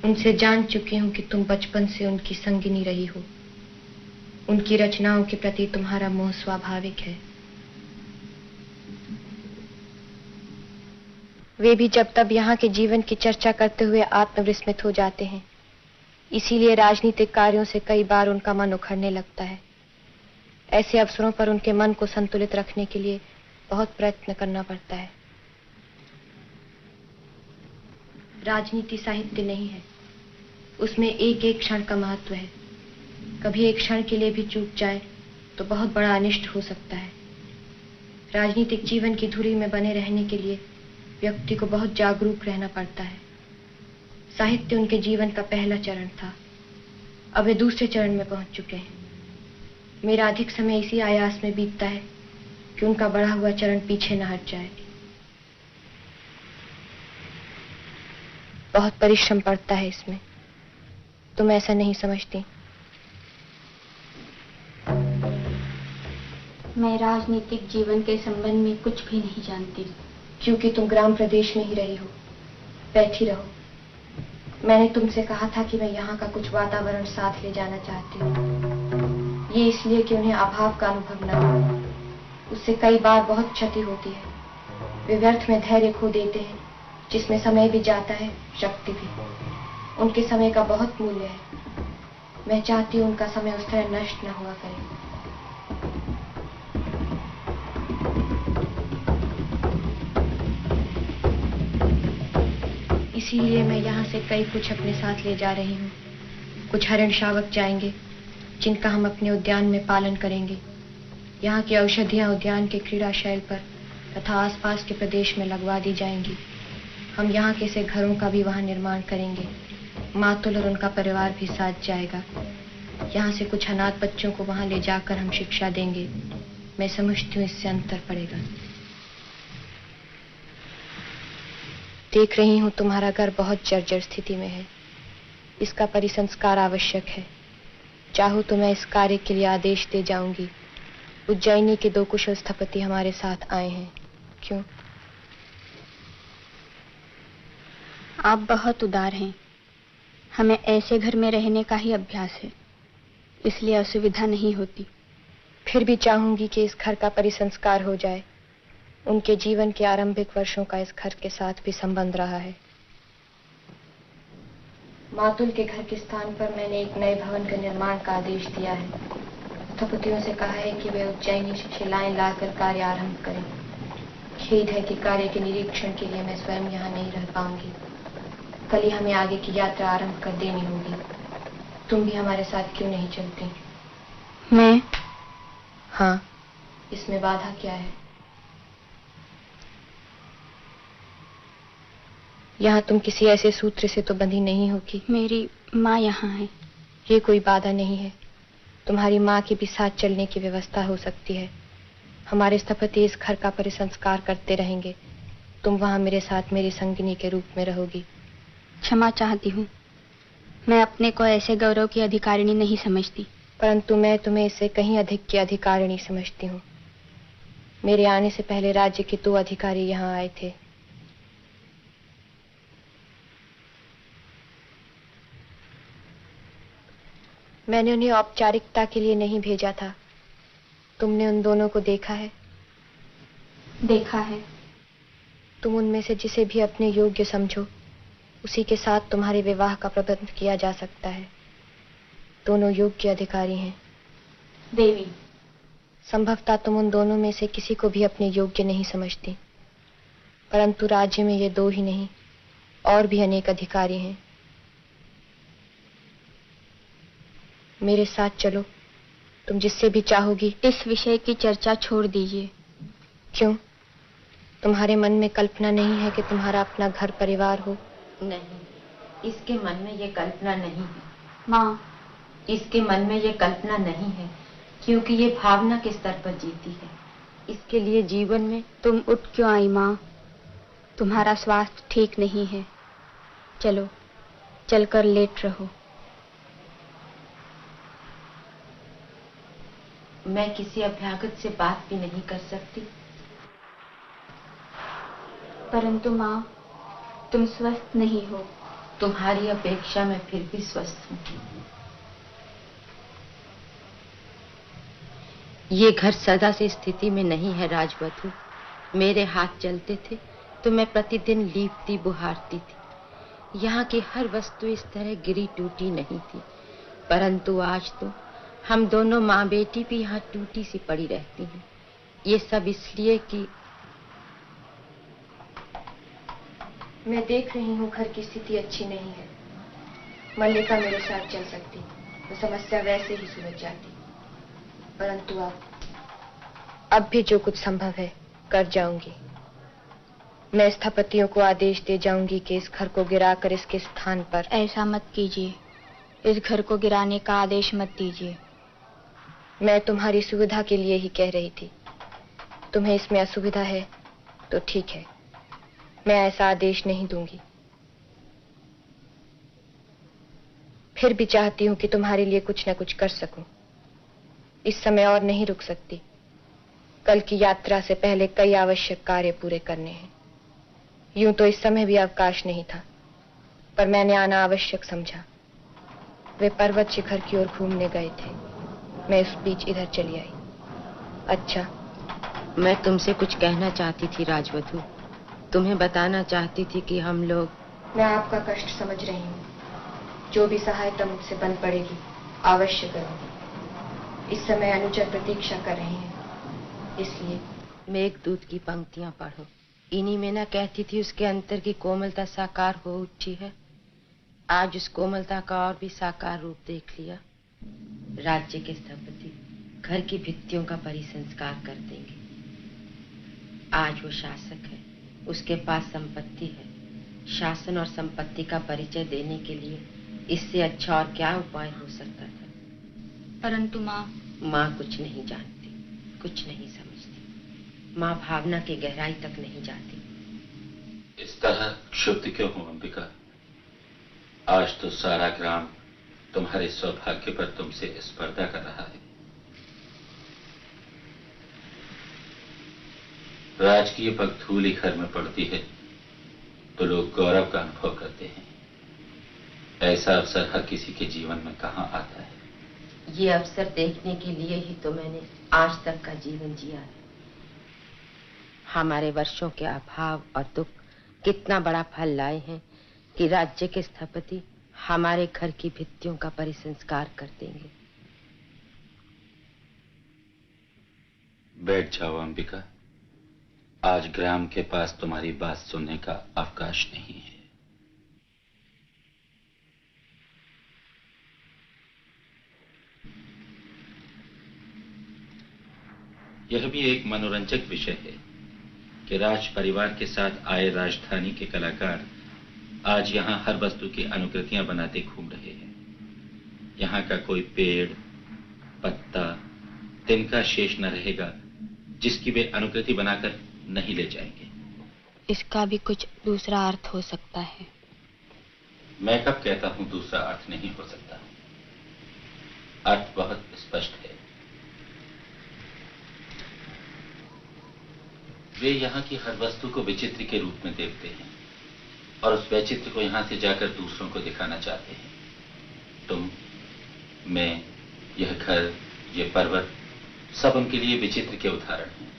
उनसे जान चुकी हूँ कि तुम बचपन से उनकी संगिनी रही हो। उनकी रचनाओं के प्रति तुम्हारा मोह स्वाभाविक है। वे भी जब तब यहाँ के जीवन की चर्चा करते हुए आत्मविस्मित हो जाते हैं। इसीलिए राजनीतिक कार्यों से कई बार उनका मन उखड़ने लगता है। ऐसे अवसरों पर उनके मन को संतुलित रखने के लिए बहुत प्रयत्न करना पड़ता है। राजनीति साहित्य नहीं है, उसमें एक एक क्षण का महत्व है। कभी एक क्षण के लिए भी चूक जाए तो बहुत बड़ा अनिष्ट हो सकता है। राजनीतिक जीवन की धुरी में बने रहने के लिए व्यक्ति को बहुत जागरूक रहना पड़ता है। साहित्य उनके जीवन का पहला चरण था, अब वे दूसरे चरण में पहुंच चुके हैं। मेरा अधिक समय इसी आयास में बीतता है कि उनका बढ़ा हुआ चरण पीछे न हट जाए। बहुत परिश्रम पड़ता है इसमें, तुम ऐसा नहीं समझती? मैं राजनीतिक जीवन के संबंध में कुछ भी नहीं जानती। क्योंकि तुम ग्राम प्रदेश में ही रही हो। बैठी रहो। मैंने तुमसे कहा था कि मैं यहाँ का कुछ वातावरण साथ ले जाना चाहती हूँ। ये इसलिए कि उन्हें अभाव का अनुभव न हो। उससे कई बार बहुत क्षति होती है। वे व्यर्थ में धैर्य खो देते हैं, जिसमें समय भी जाता है, शक्ति भी। उनके समय का बहुत मूल्य है। मैं चाहती हूँ उनका समय उस तरह नष्ट न हुआ करे। इसीलिए मैं यहाँ से कई कुछ अपने साथ ले जा रही हूँ। कुछ हरिण शावक जाएंगे, जिनका हम अपने उद्यान में पालन करेंगे। यहाँ की औषधियाँ उद्यान के क्रीड़ा शैल पर तथा आसपास के प्रदेश में लगवा दी जाएंगी। हम यहाँ के से घरों का भी वहाँ निर्माण करेंगे। मातुल और उनका परिवार भी साथ जाएगा। यहाँ से कुछ अनाथ बच्चों को वहाँ ले जाकर हम शिक्षा देंगे। मैं समझती हूँ इससे अंतर पड़ेगा। देख रही हूँ तुम्हारा घर बहुत जर्जर स्थिति में है। इसका परिसंस्कार आवश्यक है। चाहो तो मैं इस कार्य के लिए आदेश दे जाऊंगी। उज्जैनी के 2 कुशल स्थपति हमारे साथ आए हैं। क्यों? आप बहुत उदार हैं। हमें ऐसे घर में रहने का ही अभ्यास है, इसलिए असुविधा नहीं होती। फिर भी चाहूंगी कि इस घर का परिसंस्कार हो जाए। उनके जीवन के आरंभिक वर्षों का इस घर के साथ भी संबंध रहा है। मातुल के घर के स्थान पर मैंने एक नए भवन के निर्माण का आदेश दिया है। स्थपतियों से कहा है कि वे उज्जैनी से शिलाएं लाकर कार्य आरंभ करें। खेद है कि कार्य के निरीक्षण के लिए मैं स्वयं यहाँ नहीं रह पाऊंगी। कल ही हमें आगे की यात्रा आरंभ कर देनी होगी। तुम भी हमारे साथ क्यों नहीं चलती? मैं? हाँ, इसमें बाधा क्या है? यहाँ तुम किसी ऐसे सूत्र से तो बंधी नहीं होगी। मेरी माँ यहाँ है। ये कोई बाधा नहीं है। तुम्हारी माँ की भी साथ चलने की व्यवस्था हो सकती है। हमारे स्थपति इस घर का परिसंस्कार करते रहेंगे। तुम वहाँ मेरे साथ मेरी संगिनी के रूप में रहोगी। क्षमा चाहती हूँ। मैं अपने को ऐसे गौरव की अधिकारिणी नहीं समझती। परंतु मैं तुम्हें इससे कहीं अधिक की अधिकारिणी समझती हूँ। मेरे आने से पहले राज्य के 2 अधिकारी यहाँ आए थे। मैंने उन्हें औपचारिकता के लिए नहीं भेजा था। तुमने उन दोनों को देखा है? देखा है। तुम उनमें से जिसे भी अपने योग्य समझो, उसी के साथ तुम्हारे विवाह का प्रबंध किया जा सकता है। दोनों योग्य अधिकारी हैं। देवी, संभवतः तुम उन दोनों में से किसी को भी अपने योग्य नहीं समझती, परंतु राज्य में ये 2 ही नहीं, और भी अनेक अधिकारी हैं। मेरे साथ चलो। तुम जिससे भी चाहोगी। इस विषय की चर्चा छोड़ दीजिए। क्यों? तुम्हारे मन में कल्पना नहीं है कि तुम्हारा अपना घर परिवार हो? नहीं, इसके मन में ये कल्पना नहीं है। माँ, इसके मन में ये कल्पना नहीं है, क्योंकि ये भावना के स्तर पर जीती है। इसके लिए जीवन में तुम उठ क्यों आई माँ? तुम्हारा स्वास्थ्य ठीक नहीं है। चलो, चलकर लेट रहो। मैं किसी अभ्यागत से बात भी नहीं कर सकती। परंतु माँ, तुम स्वस्थ नहीं हो। तुम्हारी अपेक्षा में फिर भी स्वस्थ हूँ। ये घर सदा से स्थिति में नहीं है राजवधु। मेरे हाथ चलते थे तो मैं प्रतिदिन लीपती बुहारती थी। यहाँ की हर वस्तु इस तरह गिरी टूटी नहीं थी, परंतु आज तो हम दोनों माँ बेटी भी यहाँ टूटी सी पड़ी रहती हैं। ये सब इसलिए कि मैं देख रही हूँ घर की स्थिति अच्छी नहीं है। मल्लिका मेरे साथ चल सकती तो समस्या वैसे ही सुलझ जाती, परंतु अब भी जो कुछ संभव है कर जाऊंगी। मैं स्थपतियों को आदेश दे जाऊंगी कि इस घर को गिराकर इसके स्थान पर। ऐसा मत कीजिए। इस घर को गिराने का आदेश मत दीजिए। मैं तुम्हारी सुविधा के लिए ही कह रही थी। तुम्हें इसमें असुविधा है तो ठीक है, मैं ऐसा आदेश नहीं दूंगी। फिर भी चाहती हूं कि तुम्हारे लिए कुछ न कुछ कर सकूं। इस समय और नहीं रुक सकती। कल की यात्रा से पहले कई आवश्यक कार्य पूरे करने हैं। यूं तो इस समय भी अवकाश नहीं था, पर मैंने आना आवश्यक समझा। वे पर्वत शिखर की ओर घूमने गए थे, मैं उस बीच इधर चली आई। अच्छा, मैं तुमसे कुछ कहना चाहती थी राजवधु। तुम्हें बताना चाहती थी कि हम लोग। मैं आपका कष्ट समझ रही हूँ। जो भी सहायता मुझसे बन पड़ेगी अवश्य करूंगी। इस समय अनुचर प्रतीक्षा कर रहे हैं, इसलिए। मेघदूत की पंक्तियां पढ़ो। इन्हीं में ना कहती थी उसके अंतर की कोमलता साकार हो उठी है। आज उस कोमलता का और भी साकार रूप देख लिया। राज्य के स्थपति घर की भित्तियों का परिसंस्कार कर देंगे। आज वो शासक है, उसके पास संपत्ति है। शासन और संपत्ति का परिचय देने के लिए इससे अच्छा और क्या उपाय हो सकता था। परंतु माँ कुछ नहीं जानती, कुछ नहीं समझती। माँ भावना की गहराई तक नहीं जाती। इस तरह क्षुब्ध क्यों हूं अंबिका? आज तो सारा ग्राम तुम्हारे सौभाग्य पर तुमसे स्पर्धा कर रहा है। राजकीय पगधूलि घर में पड़ती है तो लोग गौरव का अनुभव करते हैं। ऐसा अवसर हर किसी के जीवन में कहां आता है? ये अवसर देखने के लिए ही तो मैंने आज तक का जीवन जिया है। हमारे वर्षों के अभाव और दुख कितना बड़ा फल लाए हैं कि राज्य के स्थपति हमारे घर की भित्तियों का परिसंस्कार कर देंगे। बैठ जाओ अंबिका। आज ग्राम के पास तुम्हारी बात सुनने का अवकाश नहीं है। यह भी एक मनोरंजक विषय है कि राज परिवार के साथ आए राजधानी के कलाकार आज यहाँ हर वस्तु की अनुकृतियां बनाते घूम रहे हैं। यहाँ का कोई पेड़, पत्ता, तिनका शेष न रहेगा जिसकी वे अनुकृति बनाकर नहीं ले जाएंगे। इसका भी कुछ दूसरा अर्थ हो सकता है। मैं कब कहता हूं दूसरा अर्थ नहीं हो सकता? अर्थ बहुत स्पष्ट है। वे यहाँ की हर वस्तु को विचित्र के रूप में देखते हैं और उस वैचित्र को यहाँ से जाकर दूसरों को दिखाना चाहते हैं। तुम, मैं, यह घर, यह पर्वत, सब उनके लिए विचित्र के उदाहरण हैं।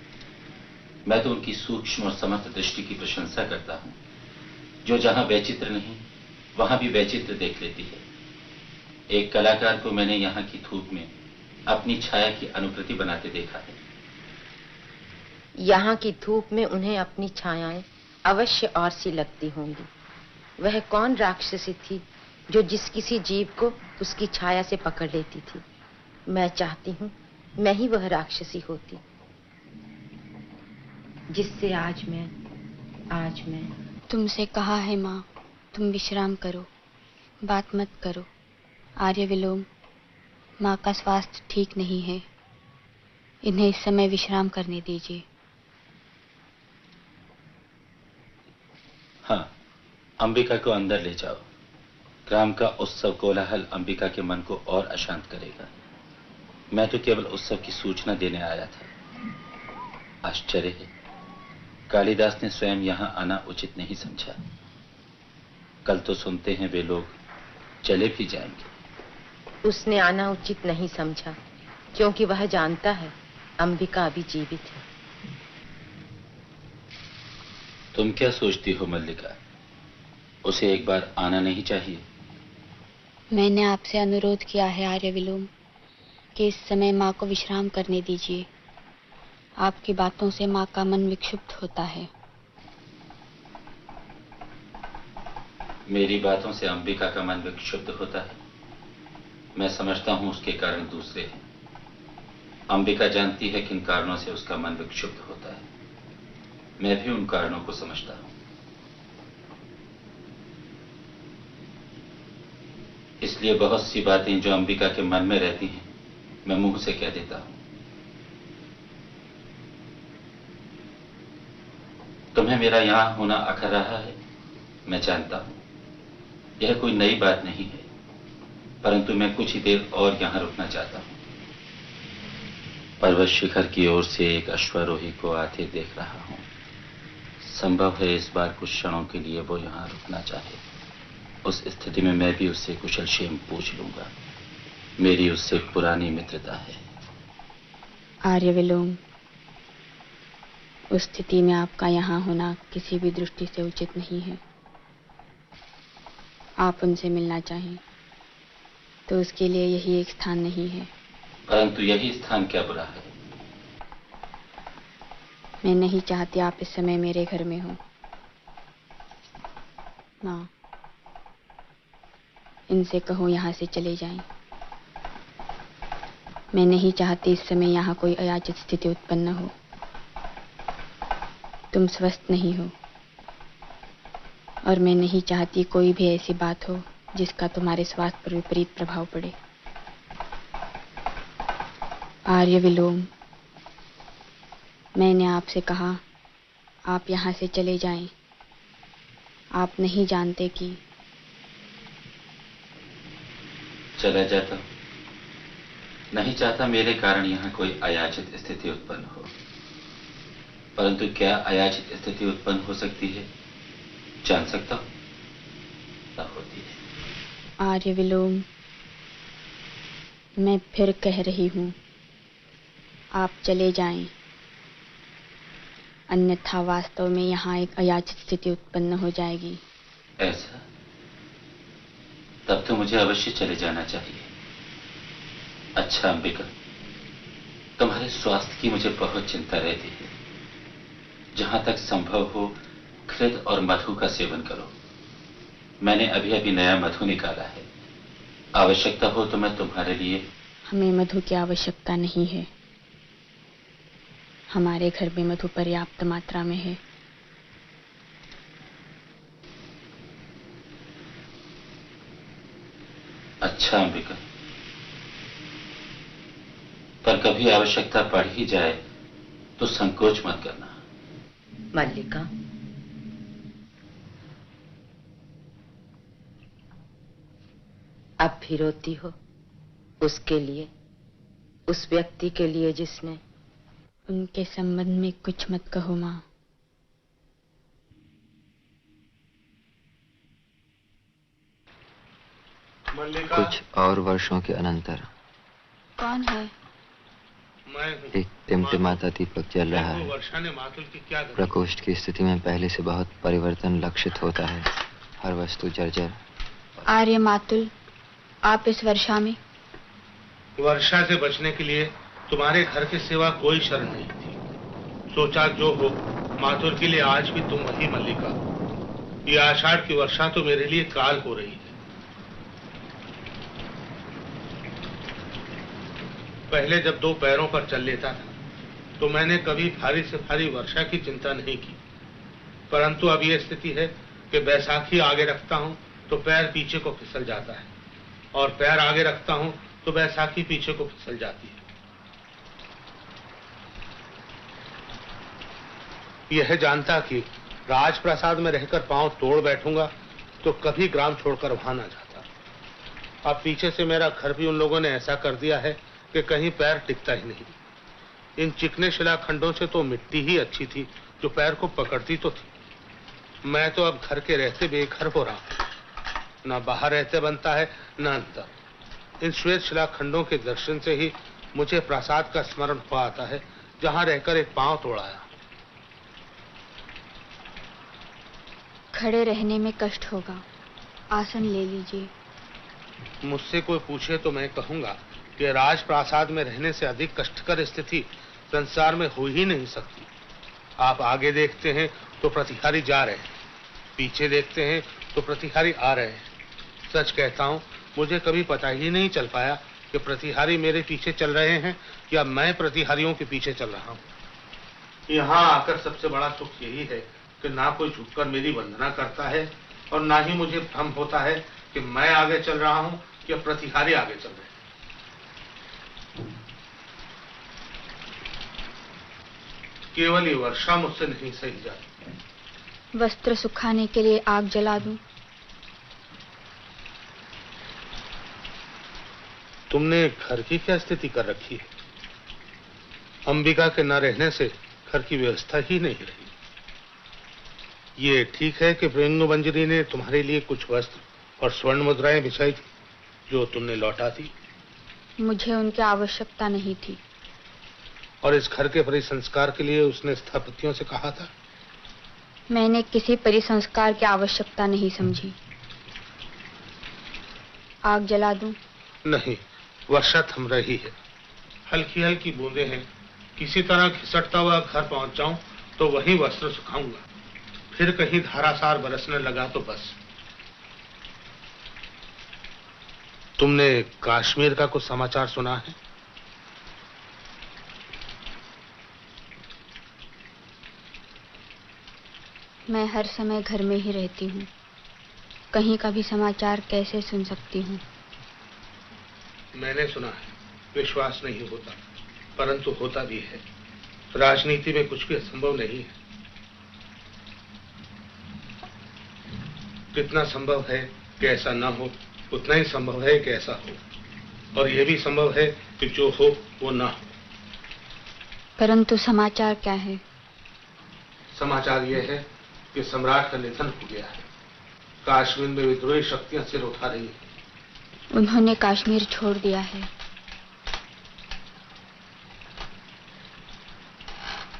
मैं तो उनकी सूक्ष्म और समर्थ दृष्टि की प्रशंसा करता हूं, जो जहां वैचित्र नहीं वहां भी वैचित्र देख लेती है। एक कलाकार को मैंने यहाँ की धूप में अपनी छाया की अनुकृति बनाते देखा है। यहाँ की धूप में उन्हें अपनी छायाएं अवश्य और सी लगती होंगी। वह कौन राक्षसी थी जो जिस किसी जीव को उसकी छाया से पकड़ लेती थी? मैं चाहती हूँ मैं ही वह राक्षसी होती, जिससे आज मैं तुमसे कहा है माँ, तुम विश्राम करो, बात मत करो। आर्य विलोम, माँ का स्वास्थ्य ठीक नहीं है, इन्हें इस समय विश्राम करने दीजिए। हाँ, अंबिका को अंदर ले जाओ। ग्राम का उत्सव कोलाहल अंबिका के मन को और अशांत करेगा। मैं तो केवल उत्सव की सूचना देने आया था। आश्चर्य है, कालिदास ने स्वयं यहाँ आना उचित नहीं समझा। कल तो सुनते हैं वे लोग चले भी जाएंगे। उसने आना उचित नहीं समझा क्योंकि वह जानता है अंबिका अभी जीवित है। तुम क्या सोचती हो मल्लिका? उसे एक बार आना नहीं चाहिए? मैंने आपसे अनुरोध किया है आर्य विलोम कि इस समय माँ को विश्राम करने दीजिए। आपकी बातों से माँ का मन विक्षुब्ध होता है। मेरी बातों से अंबिका का मन विक्षुब्ध होता है? मैं समझता हूं उसके कारण दूसरे हैं। अंबिका जानती है किन कारणों से उसका मन विक्षुब्ध होता है। मैं भी उन कारणों को समझता हूं। इसलिए बहुत सी बातें जो अंबिका के मन में रहती हैं मैं मुंह से कह देता हूं। तुम्हें मेरा यहां होना अखर रहा है, मैं जानता हूं। यह कोई नई बात नहीं है, परंतु मैं कुछ ही देर और यहां रुकना चाहता हूं। पर्वत शिखर की ओर से एक अश्वारोही को आते देख रहा हूं। संभव है इस बार कुछ क्षणों के लिए वो यहाँ रुकना चाहे। उस स्थिति में मैं भी उससे कुशल क्षेम पूछ लूंगा। मेरी उससे पुरानी मित्रता है। आर्य विलोम, उस स्थिति में आपका यहाँ होना किसी भी दृष्टि से उचित नहीं है। आप उनसे मिलना चाहें तो उसके लिए यही एक स्थान नहीं है। परंतु यही स्थान क्या बुरा है? मैं नहीं चाहती आप इस समय मेरे घर में हो। माँ, इनसे कहो यहाँ से चले जाएं। मैं नहीं चाहती इस समय यहाँ कोई अयाचित स्थिति उत्पन्न हो। तुम स्वस्थ नहीं हो और मैं नहीं चाहती कोई भी ऐसी बात हो जिसका तुम्हारे स्वास्थ्य पर विपरीत प्रभाव पड़े। आर्य विलोम, मैंने आपसे कहा आप यहाँ से चले जाएं। आप नहीं जानते कि चला जाता। नहीं चाहता मेरे कारण यहाँ कोई अयाचित स्थिति उत्पन्न हो। परंतु क्या अयाचित स्थिति उत्पन्न हो सकती है? जान सकता हूं? न होती है। आर्य विलोम, मैं फिर कह रही हूं, आप चले जाएं, अन्यथा वास्तव में यहाँ एक अयाचित स्थिति उत्पन्न हो जाएगी। ऐसा? तब तो मुझे अवश्य चले जाना चाहिए। अच्छा अंबिका, तुम्हारे स्वास्थ्य की मुझे बहुत चिंता रहती है। जहां तक संभव हो घृत और मधु का सेवन करो। मैंने अभी अभी नया मधु निकाला है। आवश्यकता हो तो मैं तुम्हारे लिए। हमें मधु की आवश्यकता नहीं है। हमारे घर में मधु पर्याप्त मात्रा में है। अच्छा अंबिका, पर कभी आवश्यकता पड़ ही जाए तो संकोच मत करना। मल्लिका, अब भी रोती हो उसके लिए, उस व्यक्ति के लिए जिसने। उनके संबंध में कुछ मत कहो माँ। कुछ और वर्षों के अनंतर कौन है? मैं हूँ। एक टिमटिमाता दीपक जल रहा है। वर्षा ने मातुल की क्या गति? प्रकोष्ठ की स्थिति में पहले से बहुत परिवर्तन लक्षित होता है। हर वस्तु जर्जर। आर्य मातुल, आप इस वर्षा में? वर्षा से बचने के लिए तुम्हारे घर के सिवा कोई शरण नहीं थी। सोचा जो हो, माथुर के लिए आज भी तुम वही मल्लिका। ये आषाढ़ की वर्षा तो मेरे लिए काल हो रही है। पहले जब दो पैरों पर चल लेता था तो मैंने कभी भारी से भारी वर्षा की चिंता नहीं की। परंतु अब यह स्थिति है कि बैसाखी आगे रखता हूं तो पैर पीछे को फिसल जाता है और पैर आगे रखता हूं तो बैसाखी पीछे को फिसल जाती है। यह जानता कि राजप्रासाद में रहकर पांव तोड़ बैठूंगा तो कभी ग्राम छोड़कर वहां ना जाता। अब पीछे से मेरा घर भी उन लोगों ने ऐसा कर दिया है कि कहीं पैर टिकता ही नहीं। इन चिकने शिलाखंडों से तो मिट्टी ही अच्छी थी जो पैर को पकड़ती तो थी। मैं तो अब घर के रहते बेघर हो रहा हूं। ना बाहर रहते बनता है न अंदर। इन श्वेत शिलाखंडों के दर्शन से ही मुझे प्रासाद का स्मरण हो आता है जहां रहकर एक पांव तोड़ाया। खड़े रहने में कष्ट होगा, आसन ले लीजिए। मुझसे कोई पूछे तो मैं कहूंगा कि राजप्रासाद में रहने से अधिक कष्टकर स्थिति संसार में हो ही नहीं सकती। आप आगे देखते हैं तो प्रतिहारी जा रहे हैं, पीछे देखते हैं तो प्रतिहारी आ रहे हैं। सच कहता हूं, मुझे कभी पता ही नहीं चल पाया कि प्रतिहारी मेरे पीछे चल रहे हैं या मैं प्रतिहारियों के पीछे चल रहा हूं। यहाँ आकर सबसे बड़ा सुख यही है कि ना कोई झुककर मेरी वंदना करता है और ना ही मुझे भ्रम होता है कि मैं आगे चल रहा हूं या प्रतिहारी आगे चल रहे हैं। केवल ये वर्षा मुझसे नहीं सही जाती। वस्त्र सुखाने के लिए आग जला दूं? तुमने घर की क्या स्थिति कर रखी है? अंबिका के न रहने से घर की व्यवस्था ही नहीं रही। ये ठीक है कि प्रेंगु मंजरी ने तुम्हारे लिए कुछ वस्त्र और स्वर्ण मुद्राएं बिछाई थी जो तुमने लौटा दी। मुझे उनकी आवश्यकता नहीं थी। और इस घर के परिसंस्कार के लिए उसने स्थापत्यों से कहा था। मैंने किसी परिसंस्कार की आवश्यकता नहीं समझी। आग जला दूं? नहीं, वर्षा थम रही है, हल्की हल्की बूंदें हैं। किसी तरह खिसकता हुआ घर पहुंच जाऊं तो वहीं वस्त्र सुखाऊंगा, फिर कहीं धारासार बरसने लगा तो बस। तुमने कश्मीर का कुछ समाचार सुना है? मैं हर समय घर में ही रहती हूँ, कहीं का भी समाचार कैसे सुन सकती हूँ? मैंने सुना है, विश्वास नहीं होता, परंतु होता भी है। राजनीति में कुछ भी असंभव नहीं है। जितना संभव है कि ऐसा ना हो, उतना ही संभव है कि ऐसा हो, और यह भी संभव है कि जो हो वो ना हो। परंतु समाचार क्या है? समाचार यह है कि सम्राट का निधन हो गया है। कश्मीर में विद्रोही शक्तियां सिर उठा रही हैं। उन्होंने कश्मीर छोड़ दिया है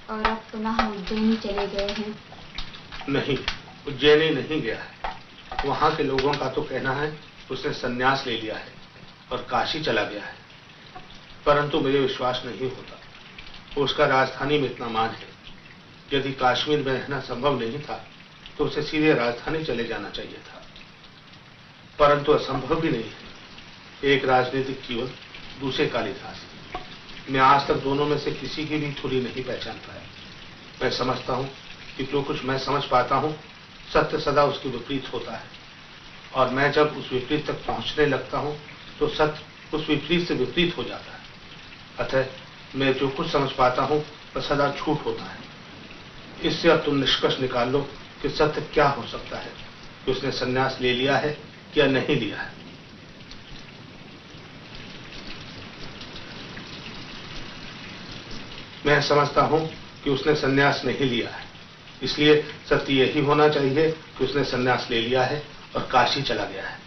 और अब पुनः उज्जैन चले गए हैं। नहीं, उज्जैनी नहीं गया है। वहां के लोगों का तो कहना है उसने संन्यास ले लिया है और काशी चला गया है, परंतु मुझे विश्वास नहीं होता। उसका राजधानी में इतना मान है। यदि कश्मीर में रहना संभव नहीं था तो उसे सीधे राजधानी चले जाना चाहिए था, परंतु असंभव भी नहीं है। एक राजनीतिक जीवन, दूसरे कालिदास। मैं आज तक दोनों में से किसी की भी थोड़ी नहीं पहचान पाया। मैं समझता हूं कि जो कुछ मैं समझ पाता हूं, सत्य सदा उसके विपरीत होता है, और मैं जब उस विपरीत तक पहुंचने लगता हूं तो सत्य उस विपरीत से विपरीत हो जाता है। अतः मैं जो कुछ समझ पाता हूं वह सदा झूठ होता है। इससे अब तुम निष्कर्ष निकाल लो कि सत्य क्या हो सकता है, कि उसने संन्यास ले लिया है या नहीं लिया है। मैं समझता हूं कि उसने संन्यास नहीं लिया है, इसलिए सत्य यही होना चाहिए कि उसने संन्यास ले लिया है और काशी चला गया है।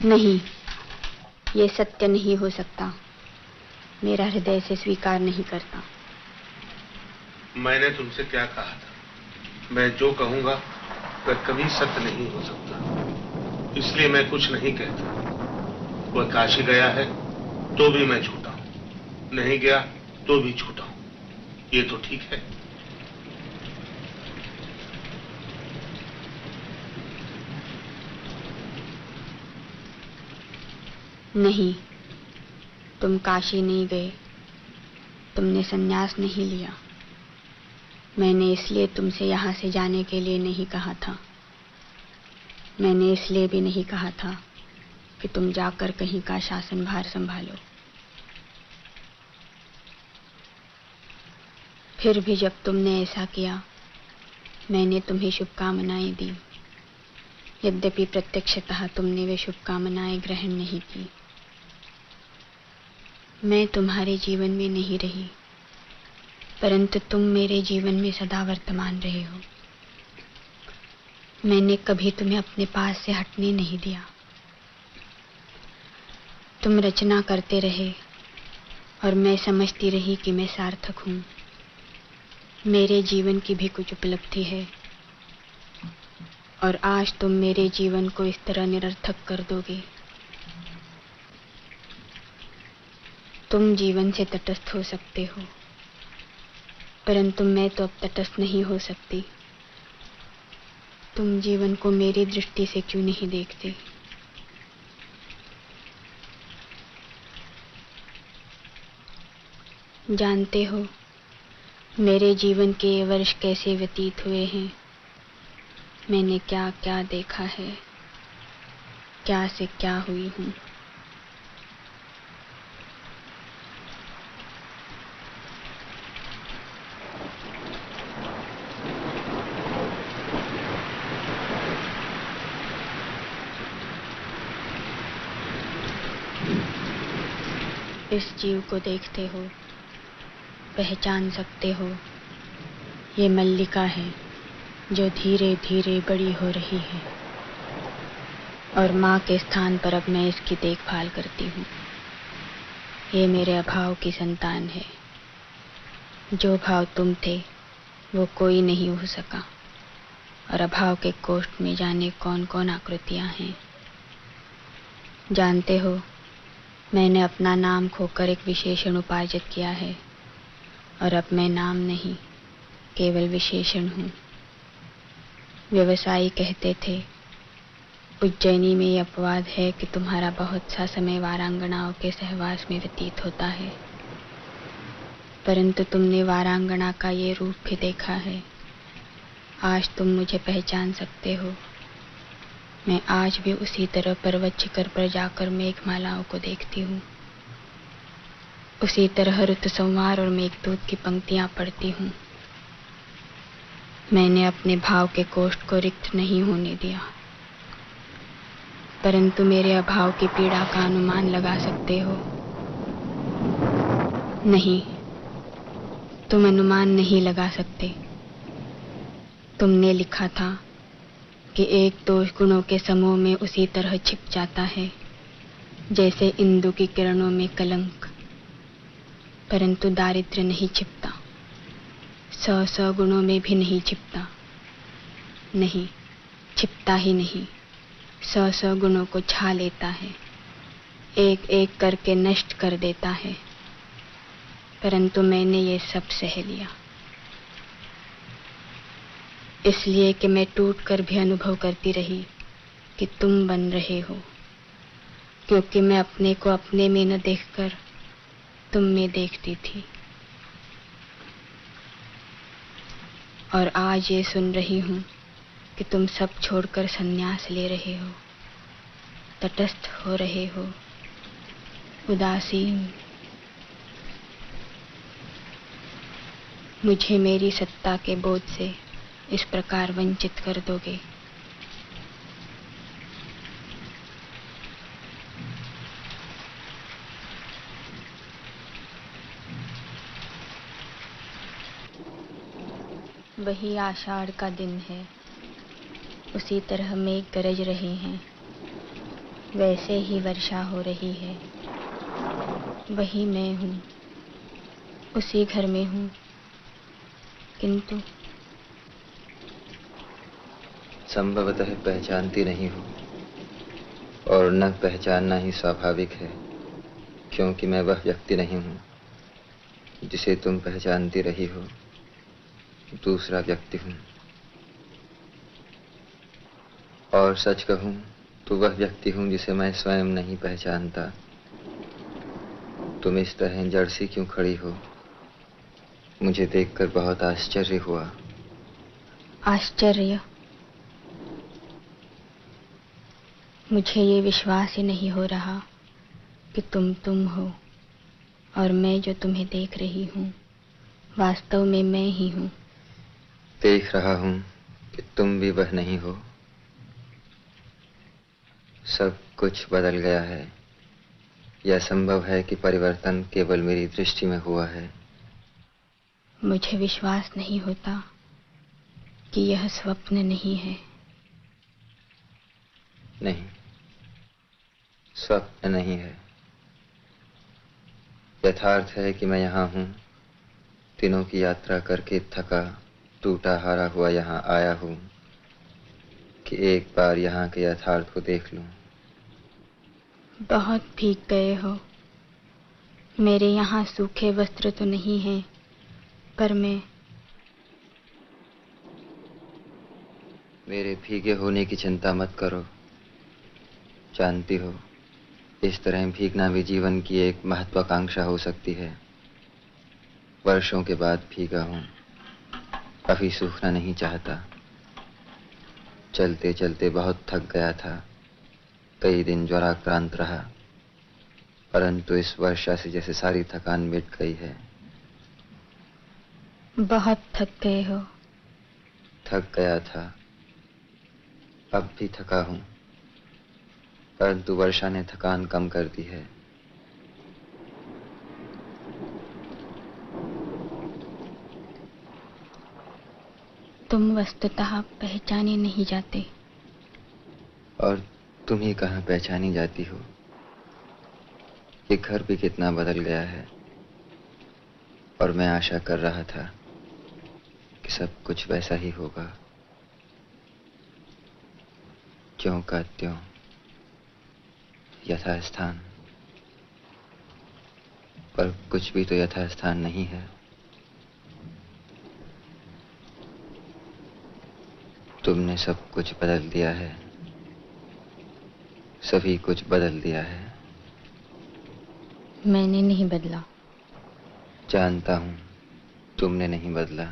नहीं, ये सत्य नहीं हो सकता। मेरा हृदय से स्वीकार नहीं करता। मैंने तुमसे क्या कहा था? मैं जो कहूंगा वह कभी सत्य नहीं हो सकता, इसलिए मैं कुछ नहीं कहता। वह काशी गया है तो भी मैं झूठा हूं, नहीं गया तो भी झूठा हूं। ये तो ठीक है। नहीं, तुम काशी नहीं गए, तुमने संन्यास नहीं लिया। मैंने इसलिए तुमसे यहाँ से जाने के लिए नहीं कहा था। मैंने इसलिए भी नहीं कहा था कि तुम जाकर कहीं का शासनभार संभालो। फिर भी जब तुमने ऐसा किया, मैंने तुम्हें शुभकामनाएं दी, यद्यपि प्रत्यक्षतः तुमने वे शुभकामनाएं ग्रहण नहीं की। मैं तुम्हारे जीवन में नहीं रही, परंतु तुम मेरे जीवन में सदा वर्तमान रहे हो। मैंने कभी तुम्हें अपने पास से हटने नहीं दिया। तुम रचना करते रहे और मैं समझती रही कि मैं सार्थक हूँ। मेरे जीवन की भी कुछ उपलब्धि है, और आज तुम मेरे जीवन को इस तरह निरर्थक कर दोगे। तुम जीवन से तटस्थ हो सकते हो, परंतु मैं तो अब तटस्थ नहीं हो सकती। तुम जीवन को मेरी दृष्टि से क्यों नहीं देखते? जानते हो मेरे जीवन के ये वर्ष कैसे व्यतीत हुए हैं? मैंने क्या क्या देखा है, क्या से क्या हुई हूँ। इस जीव को देखते हो, पहचान सकते हो, ये मल्लिका है जो धीरे धीरे बड़ी हो रही है और माँ के स्थान पर अब मैं इसकी देखभाल करती हूँ। ये मेरे अभाव की संतान है। जो भाव तुम थे वो कोई नहीं हो सका और अभाव के कोष्ठ में जाने कौन कौन आकृतियां हैं। जानते हो, मैंने अपना नाम खोकर एक विशेषण उपार्जित किया है और अब मैं नाम नहीं केवल विशेषण हूँ। व्यवसायी कहते थे, उज्जैनी में ये अपवाद है कि तुम्हारा बहुत सा समय वारांगनाओं के सहवास में व्यतीत होता है, परंतु तुमने वारांगना का ये रूप भी देखा है। आज तुम मुझे पहचान सकते हो। मैं आज भी उसी तरह पर्वत शिखर पर जाकर मेघमालाओं को देखती हूँ, उसी तरह ऋतु संवार और मेघदूत की पंक्तियां पढ़ती हूँ। मैंने अपने भाव के कोष्ठ को रिक्त नहीं होने दिया, परंतु मेरे अभाव की पीड़ा का अनुमान लगा सकते हो? नहीं, तुम अनुमान नहीं लगा सकते। तुमने लिखा था कि एक दोष गुणों के समूह में उसी तरह छिप जाता है जैसे इंदु की किरणों में कलंक, परंतु दारिद्र्य नहीं छिपता, 100 गुणों में भी नहीं छिपता। नहीं, छिपता ही नहीं, 100 गुणों को छा लेता है, एक एक करके नष्ट कर देता है। परंतु मैंने ये सब सह लिया, इसलिए कि मैं टूट कर भी अनुभव करती रही कि तुम बन रहे हो, क्योंकि मैं अपने को अपने में न देखकर तुम में देखती थी। और आज ये सुन रही हूँ कि तुम सब छोड़कर संन्यास ले रहे हो, तटस्थ हो रहे हो, उदासीन। मुझे मेरी सत्ता के बोध से इस प्रकार वंचित कर दोगे? वही आषाढ़ का दिन है, उसी तरह मेघ गरज रहे हैं, वैसे ही वर्षा हो रही है। वही मैं हूँ, उसी घर में हूँ, किंतु संभवतः पहचानती नहीं हो, और न पहचानना ही स्वाभाविक है, क्योंकि मैं वह व्यक्ति नहीं हूँ जिसे तुम पहचानती रही हो। दूसरा व्यक्ति हूँ, और सच कहूँ तो वह व्यक्ति हूँ जिसे मैं स्वयं नहीं पहचानता। तुम इस तरह जड़ सी क्यों खड़ी हो? मुझे देखकर बहुत आश्चर्य हुआ। आश्चर्य? मुझे ये विश्वास ही नहीं हो रहा कि तुम हो और मैं जो तुम्हें देख रही हूँ वास्तव में मैं ही हूँ। देख रहा हूँ कि तुम भी वह नहीं हो। सब कुछ बदल गया है। यह संभव है कि परिवर्तन केवल मेरी दृष्टि में हुआ है। मुझे विश्वास नहीं होता कि यह स्वप्न नहीं है। नहीं, स्वप्न नहीं है। यथार्थ है कि मैं यहाँ हूँ, दिनों की यात्रा करके थका टूटा हारा हुआ यहाँ आया हूँ कि एक बार यहाँ के यथार्थ को देख लूं। बहुत भीग गए हो। मेरे यहाँ सूखे वस्त्र तो नहीं हैं, पर मैं मेरे भीगे होने की चिंता मत करो। जानती हो, इस तरह भीगना भी जीवन की एक महत्वाकांक्षा हो सकती है। वर्षों के बाद भीगा हूँ, अभी सूखना नहीं चाहता। चलते चलते बहुत थक गया था, कई दिन ज्वराक्रांत रहा, परंतु इस वर्षा से जैसे सारी थकान मिट गई है। बहुत थक गए हो? थक गया था, अब भी थका हूँ, परंतु वर्षा ने थकान कम कर दी है। तुम वस्तुतः पहचाने नहीं जाते। और तुम ही कहाँ पहचानी जाती हो। ये घर भी कितना बदल गया है। और मैं आशा कर रहा था कि सब कुछ वैसा ही होगा, ज्यों का त्यों, यथास्थान। पर कुछ भी तो यथास्थान नहीं है। तुमने सब कुछ बदल दिया है, सभी कुछ बदल दिया है। मैंने नहीं बदला। जानता हूं तुमने नहीं बदला,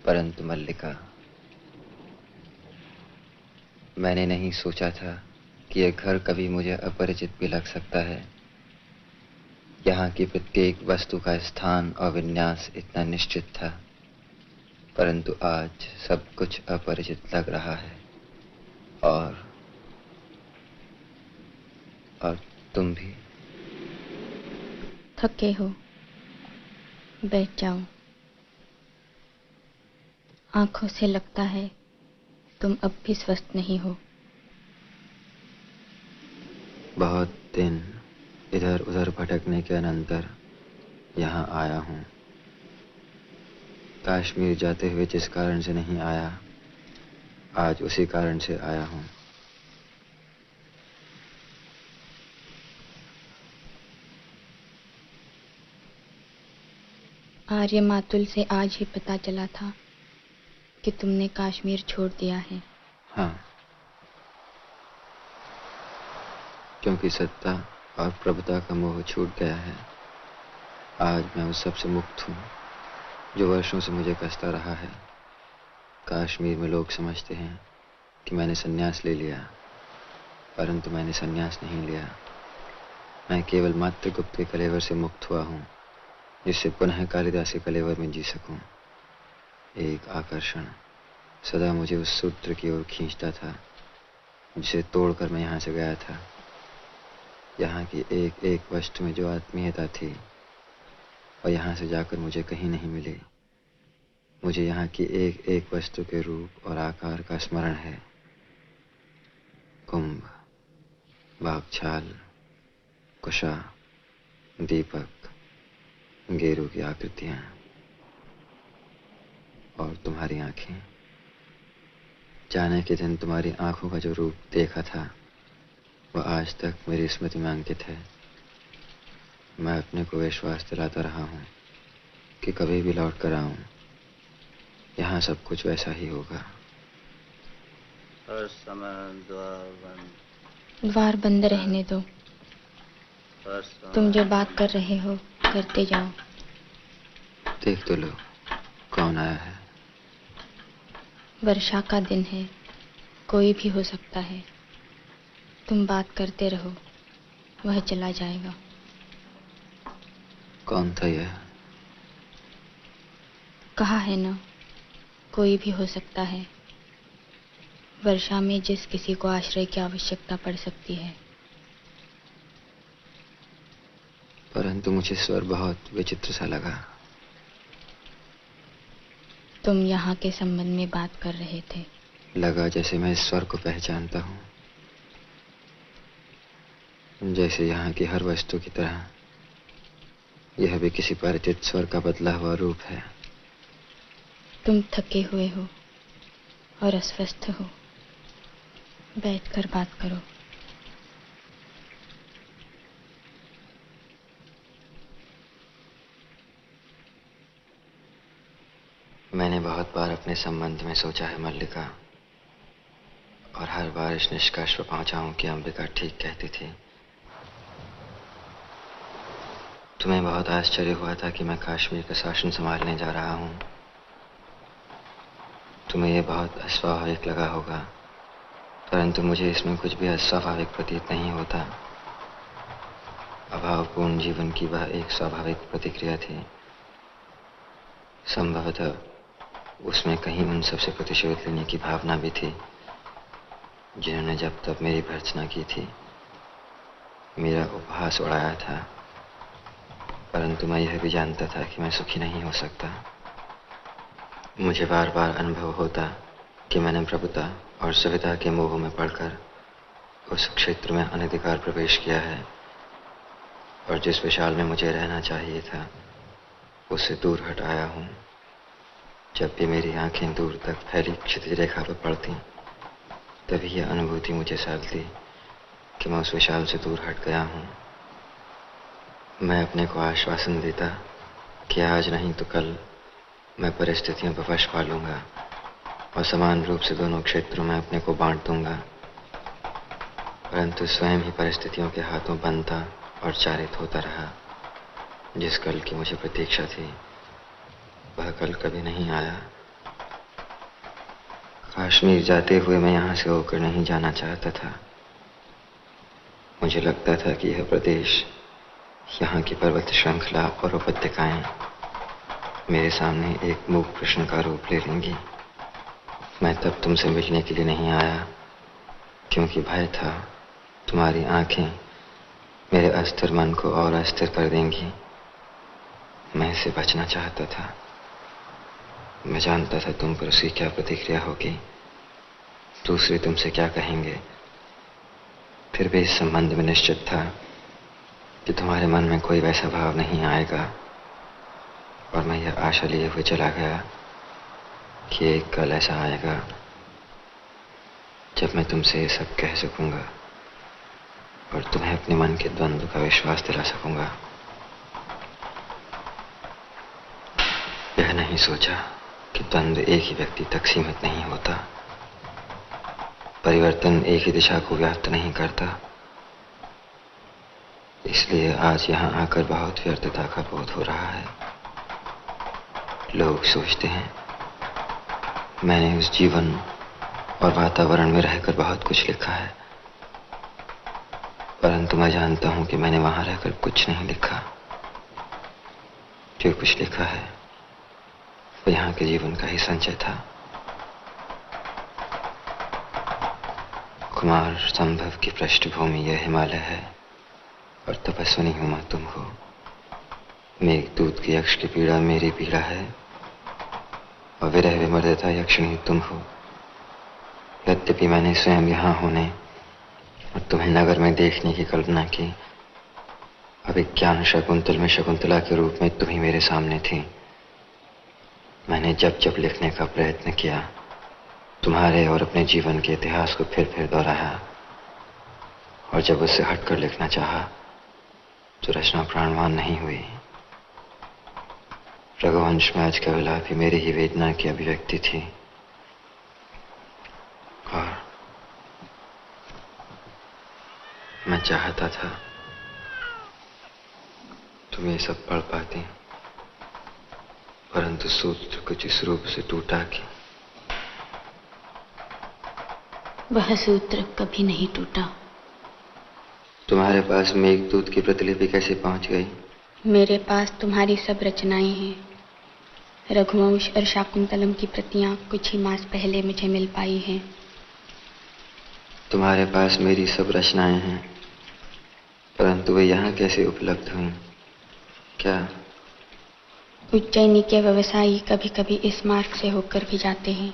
परंतु मल्लिका, मैंने नहीं सोचा था कि यह घर कभी मुझे अपरिचित भी लग सकता है। यहाँ की प्रत्येक वस्तु का स्थान और विन्यास इतना निश्चित था, परंतु आज सब कुछ अपरिचित लग रहा है। और तुम भी। थके हो, बैठ जाओ। आंखों से लगता है तुम अब भी स्वस्थ नहीं हो। बहुत दिन इधर उधर भटकने के अनंतर यहाँ आया हूँ। कश्मीर जाते हुए जिस कारण से नहीं आया, आज उसी कारण से आया हूँ। आर्य मातुल से आज ही पता चला था कि तुमने कश्मीर छोड़ दिया है। हाँ, क्योंकि सत्ता और प्रभुता का मोह छूट गया है। आज मैं उस सब से मुक्त हूँ जो वर्षों से मुझे कसता रहा है। कश्मीर में लोग समझते हैं कि मैंने संन्यास ले लिया, परंतु मैंने संन्यास नहीं लिया। मैं केवल मात्र गुप्त के कलेवर से मुक्त हुआ हूँ, जिससे पुनः कालिदास के कलेवर में जी सकूं। एक आकर्षण सदा मुझे उस सूत्र की ओर खींचता था जिसे तोड़कर मैं यहाँ से गया था। यहाँ की एक एक वस्तु में जो आत्मीयता थी, और यहाँ से जाकर मुझे कहीं नहीं मिली। मुझे यहाँ की एक एक वस्तु के रूप और आकार का स्मरण है। कुंभ, बागछाल, कुशा, दीपक, गेरू की आकृतियां, और तुम्हारी आंखें। जाने के दिन तुम्हारी आंखों का जो रूप देखा था, वह आज तक मेरी स्मृति में अंकित है। मैं अपने को विश्वास दिलाता रहा हूं कि कभी भी लौट कर आऊं, यहाँ सब कुछ वैसा ही होगा। हर समय द्वार बंद रहने दो। तुम जो बात कर रहे हो करते जाओ। देख तो लो कौन आया है। वर्षा का दिन है, कोई भी हो सकता है। तुम बात करते रहो, वह चला जाएगा। कौन था यह? कहा है ना, कोई भी हो सकता है। वर्षा में जिस किसी को आश्रय की आवश्यकता पड़ सकती है। परंतु मुझे स्वर बहुत विचित्र सा लगा। तुम यहाँ के संबंध में बात कर रहे थे। लगा जैसे मैं इस स्वर को पहचानता हूँ, जैसे यहाँ की हर वस्तु की तरह यह भी किसी परिचित स्वर का बदला हुआ रूप है। तुम थके हुए हो और अस्वस्थ हो, बैठकर बात करो। मैंने बहुत बार अपने संबंध में सोचा है मल्लिका, और हर बार इस निष्कर्ष पर पहुंचा हूं कि अंबिका ठीक कहती थी। तुम्हें बहुत आश्चर्य हुआ था कि मैं कश्मीर का शासन संभालने जा रहा हूं। तुम्हें यह बहुत अस्वाभाविक लगा होगा, परंतु मुझे इसमें कुछ भी अस्वाभाविक प्रतीत नहीं होता। अभावपूर्ण जीवन की वह एक स्वाभाविक प्रतिक्रिया थी। संभवतः उसमें कहीं उन सबसे प्रतिशोध लेने की भावना भी थी जिन्होंने जब तब मेरी भर्त्सना की थी, मेरा उपहास उड़ाया था। परंतु मैं यह भी जानता था कि मैं सुखी नहीं हो सकता। मुझे बार बार अनुभव होता कि मैंने प्रभुता और सविता के मोह में पड़कर उस क्षेत्र में अनधिकार प्रवेश किया है और जिस विशाल में मुझे रहना चाहिए था उससे दूर हट आया हूँ। जब भी मेरी आंखें दूर तक फैली क्षितिज रेखा पर पड़ती तभी यह अनुभूति मुझे सालती कि मैं उस विशाल से दूर हट गया हूँ। मैं अपने को आश्वासन देता कि आज नहीं तो कल मैं परिस्थितियों पर वश पा लूंगा और समान रूप से दोनों क्षेत्रों में अपने को बांट दूंगा, परंतु स्वयं ही परिस्थितियों के हाथों बनता और चारित होता रहा। जिस कल की मुझे प्रतीक्षा थी वह कल कभी नहीं आया। कश्मीर जाते हुए मैं यहाँ से होकर नहीं जाना चाहता था। मुझे लगता था कि यह प्रदेश, यहाँ की पर्वत श्रृंखला और उपत्यकाएं मेरे सामने एक मूक प्रश्न का रूप ले लेंगी। मैं तब तुमसे मिलने के लिए नहीं आया क्योंकि भय था तुम्हारी आंखें मेरे अस्थिर मन को और अस्थिर कर देंगी। मैं इससे बचना चाहता था। मैं जानता था तुम पर उसकी क्या प्रतिक्रिया होगी, दूसरे तुमसे क्या कहेंगे। फिर भी इस संबंध में निश्चित था कि तुम्हारे मन में कोई वैसा भाव नहीं आएगा और मैं यह आशा लिए हुए चला गया कि एक कल ऐसा आएगा जब मैं तुमसे ये सब कह सकूंगा और तुम्हें अपने मन के द्वंद्व का विश्वास दिला सकूंगा। यह नहीं सोचा कि द्वंद्व एक ही व्यक्ति तक सीमित नहीं होता, परिवर्तन एक ही दिशा को व्याप्त नहीं करता। इसलिए आज यहाँ आकर बहुत व्यर्थता का बोध हो रहा है। लोग सोचते हैं मैंने उस जीवन और वातावरण में रहकर बहुत कुछ लिखा है, परंतु मैं जानता हूं कि मैंने वहां रहकर कुछ नहीं लिखा। जो कुछ लिखा है वो यहाँ के जीवन का ही संचय था। कुमार संभव की पृष्ठभूमि यह हिमालय है और तपस्विनी हुमा तुम हो। मेघदूत की यक्ष की पीड़ा मेरी पीड़ा है और विरह विमर्दता यक्षिणी तुम हो। यद्यपि मैंने स्वयं यहाँ होने और तुम्हें नगर में देखने की कल्पना की, अभिज्ञान शकुंतल में शकुंतला के रूप में तुम ही मेरे सामने थी। मैंने जब जब लिखने का प्रयत्न किया तुम्हारे और अपने जीवन के इतिहास को फिर दोहराया और जब उससे हटकर लिखना चाहा तो रचना प्राणवान नहीं हुई। रघुवंश में आज का विलाप भी मेरी ही वेदना की अभिव्यक्ति थी और मैं चाहता था तुम ये सब पढ़ पाती, परंतु सूत्र कुछ इस रूप से टूटा कि वह सूत्र कभी नहीं टूटा। तुम्हारे पास मेघदूत की प्रतिलिपि कैसे पहुंच गई? मेरे पास तुम्हारी सब रचनाएं हैं। रघुवंश और शाकुंतलम की प्रतियां कुछ ही मास पहले मुझे मिल पाई हैं। तुम्हारे पास मेरी सब रचनाएं हैं, परंतु वे यहाँ कैसे उपलब्ध हुई? क्या उज्जैनी के व्यवसायी कभी कभी इस मार्ग से होकर भी जाते हैं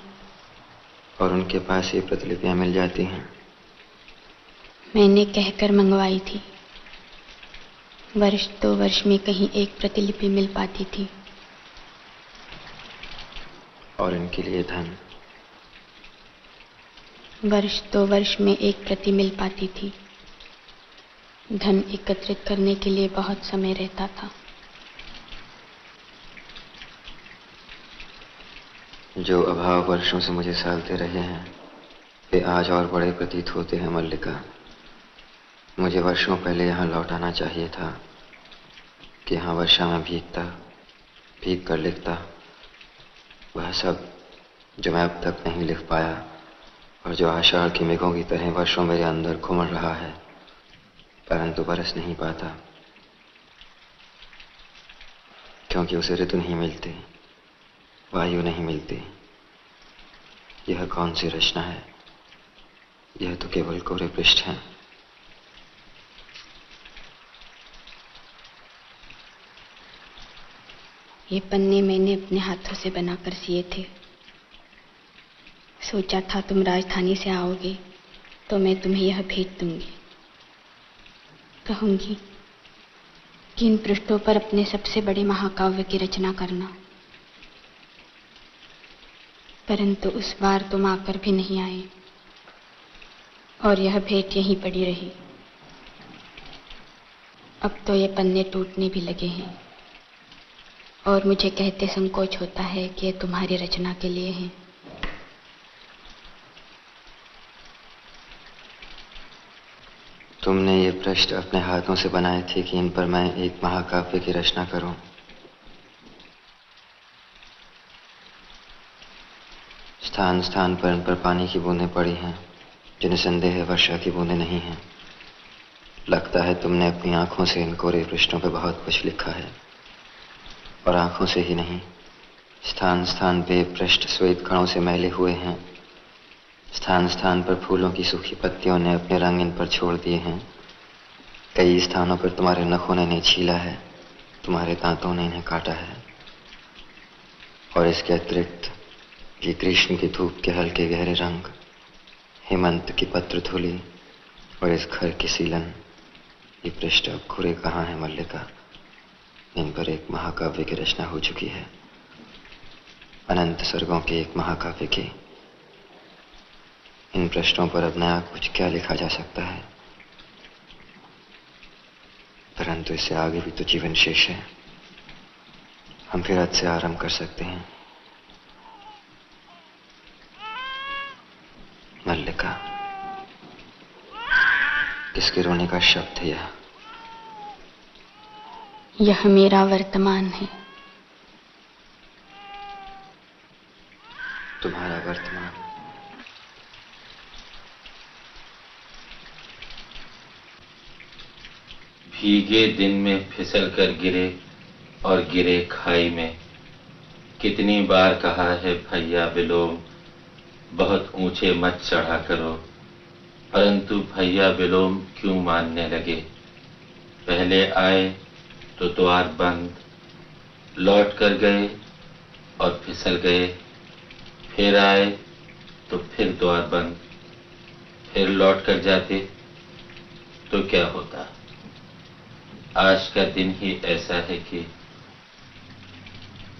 और उनके पास ये प्रतिलिपियां मिल जाती हैं? मैंने कहकर मंगवाई थी। वर्ष 2 वर्ष में कहीं एक प्रतिलिपि मिल पाती थी। और इनके लिए धन? वर्ष 2 वर्ष में एक प्रति मिल पाती थी। धन एकत्रित करने के लिए बहुत समय रहता था। जो अभाव वर्षों से मुझे सालते रहे हैं वे आज और बड़े प्रतीत होते हैं मल्लिका। मुझे वर्षों पहले यहाँ लौट आना चाहिए था कि यहाँ वर्षा में भीग कर लिखता वह सब जो मैं अब तक नहीं लिख पाया और जो आषाढ़ की मेघों की तरह वर्षों मेरे अंदर घुमड़ रहा है, परंतु बरस नहीं पाता क्योंकि उसे ऋतु नहीं मिलती, वायु नहीं मिलती। यह कौन सी रचना है? यह तो केवल कोरे पृष्ठ हैं। ये पन्ने मैंने अपने हाथों से बनाकर सिए थे। सोचा था तुम राजधानी से आओगे तो मैं तुम्हें यह भेंट दूंगी। कहूंगी कि इन पृष्ठों पर अपने सबसे बड़े महाकाव्य की रचना करना। परंतु उस बार तुम आकर भी नहीं आए और यह भेंट यहीं पड़ी रही। अब तो ये पन्ने टूटने भी लगे हैं और मुझे कहते संकोच होता है कि ये तुम्हारी रचना के लिए हैं। तुमने ये पृष्ठ अपने हाथों से बनाए थे कि इन पर मैं एक महाकाव्य की रचना करूं। स्थान स्थान पर इन पर पानी की बूंदें पड़ी हैं जो निसंदेह है वर्षा की बूंदें नहीं हैं। लगता है तुमने अपनी आंखों से इन कोरे पृष्ठों पर बहुत कुछ लिखा है, और आंखों से ही नहीं, स्थान स्थान पे पृष्ठ श्वेत कणों से मैले हुए हैं। स्थान स्थान पर फूलों की सूखी पत्तियों ने अपने रंग इन पर छोड़ दिए हैं। कई स्थानों पर तुम्हारे नखों ने इन्हें छीला है, तुम्हारे दांतों ने इन्हें काटा है। और इसके अतिरिक्त ये ग्रीष्म की धूप के हल्के गहरे रंग, हेमंत की पत्र धूलि और इस घर की सीलन, ये पृष्ठ अब खुरे कहाँ है मल्लिका। इन पर एक महाकाव्य की रचना हो चुकी है, अनंत सर्गों के एक महाकाव्य की। इन पृष्ठों पर अब नया कुछ क्या लिखा जा सकता है, परंतु इससे आगे भी तो जीवन शेष है। हम फिर आज से आरंभ कर सकते हैं। मल्लिका, किसके रोने का शब्द है यह मेरा वर्तमान है। तुम्हारा वर्तमान? भीगे दिन में फिसल कर गिरे और गिरे खाई में। कितनी बार कहा है भैया विलोम, बहुत ऊंचे मत चढ़ा करो, परंतु भैया विलोम क्यों मानने लगे। पहले आए तो द्वार बंद, लौट कर गए और फिसल गए, फिर आए तो फिर द्वार बंद, फिर लौट कर जाते तो क्या होता। आज का दिन ही ऐसा है कि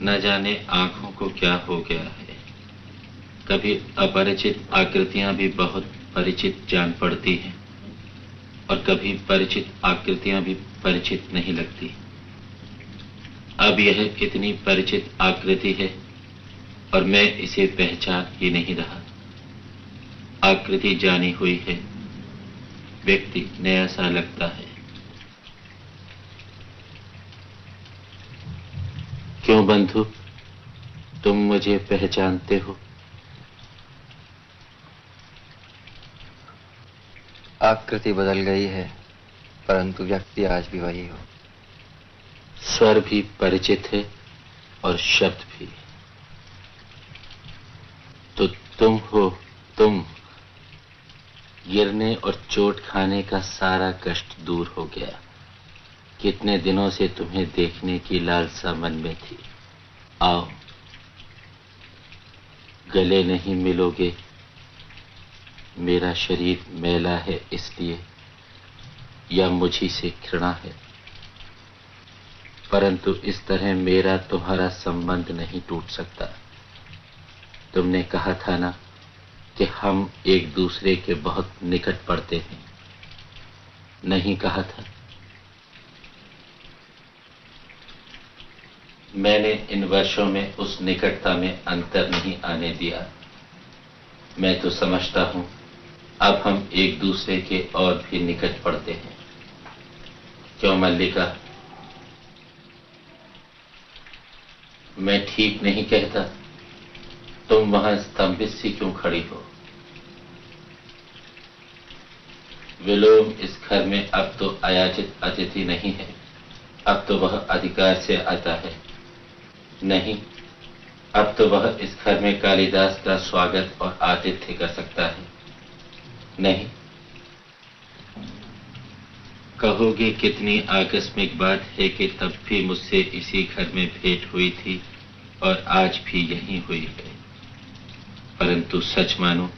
न जाने आंखों को क्या हो गया है। कभी अपरिचित आकृतियां भी बहुत परिचित जान पड़ती हैं और कभी परिचित आकृतियां भी परिचित नहीं लगती। अब यह इतनी परिचित आकृति है और मैं इसे पहचान ही नहीं रहा। आकृति जानी हुई है, व्यक्ति नया सा लगता है। क्यों बंधु, तुम मुझे पहचानते हो? आकृति बदल गई है, परंतु व्यक्ति आज भी वही हो। स्वर भी परिचित है और शब्द भी। तो तुम हो तुम। गिरने और चोट खाने का सारा कष्ट दूर हो गया। कितने दिनों से तुम्हें देखने की लालसा मन में थी। आओ, गले नहीं मिलोगे? मेरा शरीर मैला है इसलिए, या मुझी से घृणा है? परंतु इस तरह मेरा तुम्हारा संबंध नहीं टूट सकता। तुमने कहा था ना कि हम एक दूसरे के बहुत निकट पड़ते हैं, नहीं कहा था? मैंने इन वर्षों में उस निकटता में अंतर नहीं आने दिया। मैं तो समझता हूं अब हम एक दूसरे के और भी निकट पड़ते हैं। क्यों मल्लिका, मैं ठीक नहीं कहता? तुम वहां स्तंभित सी क्यों खड़ी हो? विलोम इस घर में अब तो अयाचित अतिथि नहीं है, अब तो वह अधिकार से आता है। नहीं, अब तो वह इस घर में कालिदास का स्वागत और आतिथ्य कर सकता है। नहीं, कहोगे कितनी आकस्मिक बात है कि तब भी मुझसे इसी घर में भेंट हुई थी और आज भी यहीं हुई है। परंतु सच मानो,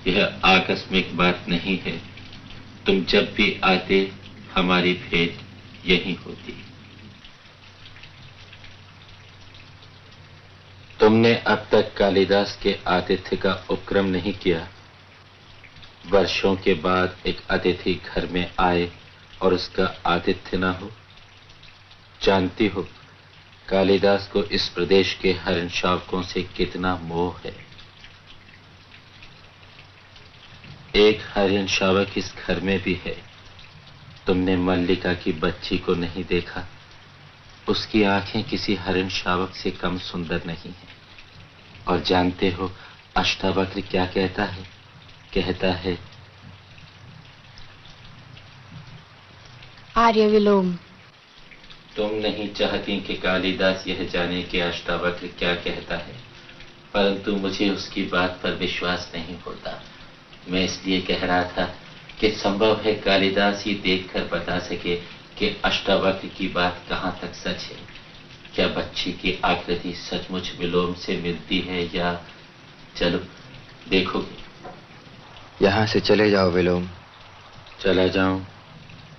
यह आकस्मिक बात नहीं है। तुम जब भी आते हमारी भेंट यहीं होती। तुमने अब तक कालिदास के आतिथ्य का उपक्रम नहीं किया। वर्षों के बाद एक अतिथि घर में आए और उसका आतिथ्य न हो। जानती हो, कालिदास को इस प्रदेश के हरिण शावकों से कितना मोह है। एक हरिण शावक इस घर में भी है। तुमने मल्लिका की बच्ची को नहीं देखा। उसकी आंखें किसी हरिण शावक से कम सुंदर नहीं है। और जानते हो अष्टावक्र क्या कहता है? कहता है, आर्य विलोम। तुम नहीं चाहती कि कालिदास यह जाने कि अष्टावक्र क्या कहता है, परंतु मुझे उसकी बात पर विश्वास नहीं होता। मैं इसलिए कह रहा था कि संभव है कालिदास ही देखकर बता सके कि अष्टावक्र की बात कहाँ तक सच है। क्या बच्ची की आकृति सचमुच विलोम से मिलती है या? चलो देखोगे। यहाँ से चले जाओ विलोम। चला जाऊं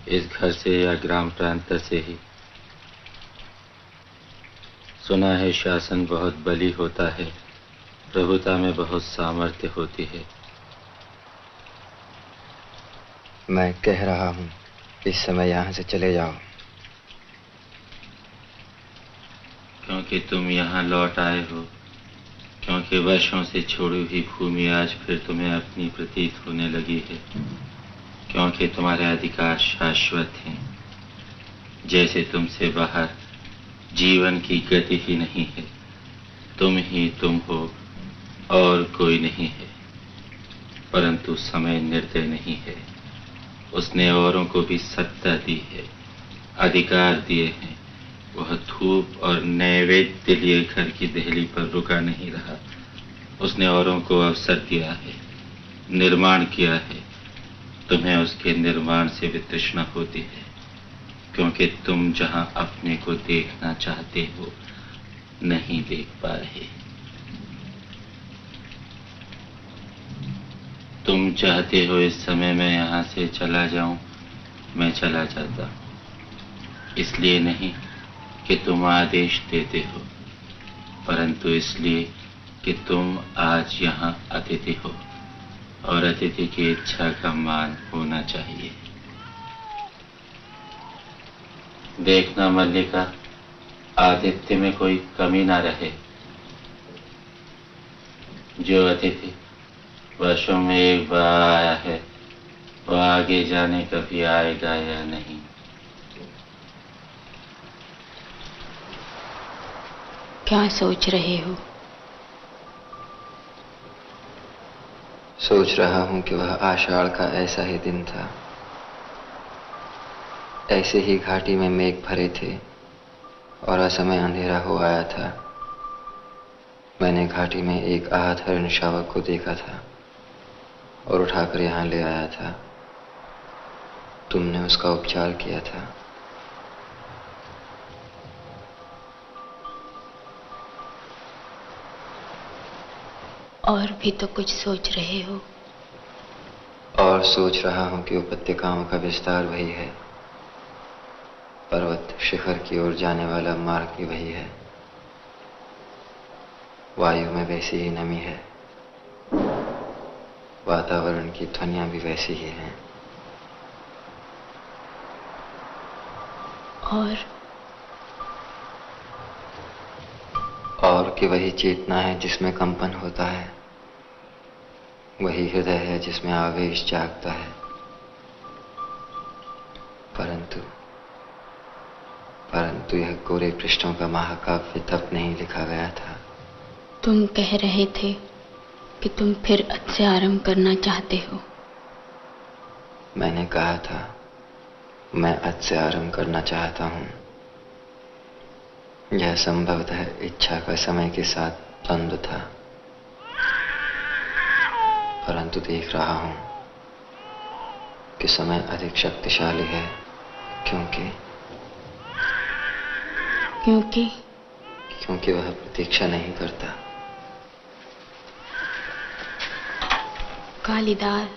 इस घर से या ग्राम प्रांत से ही? सुना है शासन बहुत बली होता है, प्रभुता में बहुत सामर्थ्य होती है। मैं कह रहा हूं, इस समय यहाँ से चले जाओ। क्योंकि तुम यहाँ लौट आए हो, क्योंकि वर्षों से छोड़ी हुई भूमि आज फिर तुम्हें अपनी प्रतीत होने लगी है, क्योंकि तुम्हारे अधिकार शाश्वत हैं। जैसे तुमसे बाहर जीवन की गति ही नहीं है। तुम ही तुम हो और कोई नहीं है। परंतु समय निर्दय नहीं है। उसने औरों को भी सत्ता दी है, अधिकार दिए हैं। वह धूप और नैवेद्य लिए घर की देहली पर रुका नहीं रहा। उसने औरों को अवसर दिया है, निर्माण किया है। तुम्हें उसके निर्माण से वितृष्णा होती है, क्योंकि तुम जहां अपने को देखना चाहते हो नहीं देख पा रहे। तुम चाहते हो इस समय मैं यहां से चला जाऊं, मैं चला जाता। इसलिए नहीं कि तुम आदेश देते हो, परंतु इसलिए कि तुम आज यहां अतिथि हो और अतिथि की इच्छा का मान होना चाहिए। देखना मल्लिका, आतिथ्य में कोई कमी ना रहे। जो अतिथि वर्षों में एक बार आया है, वह आगे जाने कभी आएगा या नहीं। क्या सोच रहे हो? सोच रहा हूं कि वह आषाढ़ का ऐसा ही दिन था। ऐसे ही घाटी में मेघ भरे थे और असमय अंधेरा हो आया था। मैंने घाटी में एक आहत हरिण शावक को देखा था और उठाकर यहाँ ले आया था। तुमने उसका उपचार किया था। और भी तो कुछ सोच रहे हो? और सोच रहा हूं कि उपत्यकाओं का विस्तार वही है, पर्वत शिखर की ओर जाने वाला मार्ग भी वही है। वायु में वैसी ही नमी है, वातावरण की ध्वनियां भी वैसी ही हैं। और कि वही चेतना है जिसमें कंपन होता है, वही हृदय है जिसमें आवेश जागता है। परंतु यह कोरे पृष्ठों का महाकाव्य तब नहीं लिखा गया था। तुम कह रहे थे कि तुम फिर अद से आरंभ करना चाहते हो। मैंने कहा था, मैं अद से आरंभ करना चाहता हूं। यह संभवतः इच्छा का समय के साथ द्वंद्व था, परंतु देख रहा हूं कि समय अधिक शक्तिशाली है क्योंकि वह प्रतीक्षा नहीं करता। कालिदास,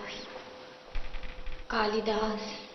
कालिदास।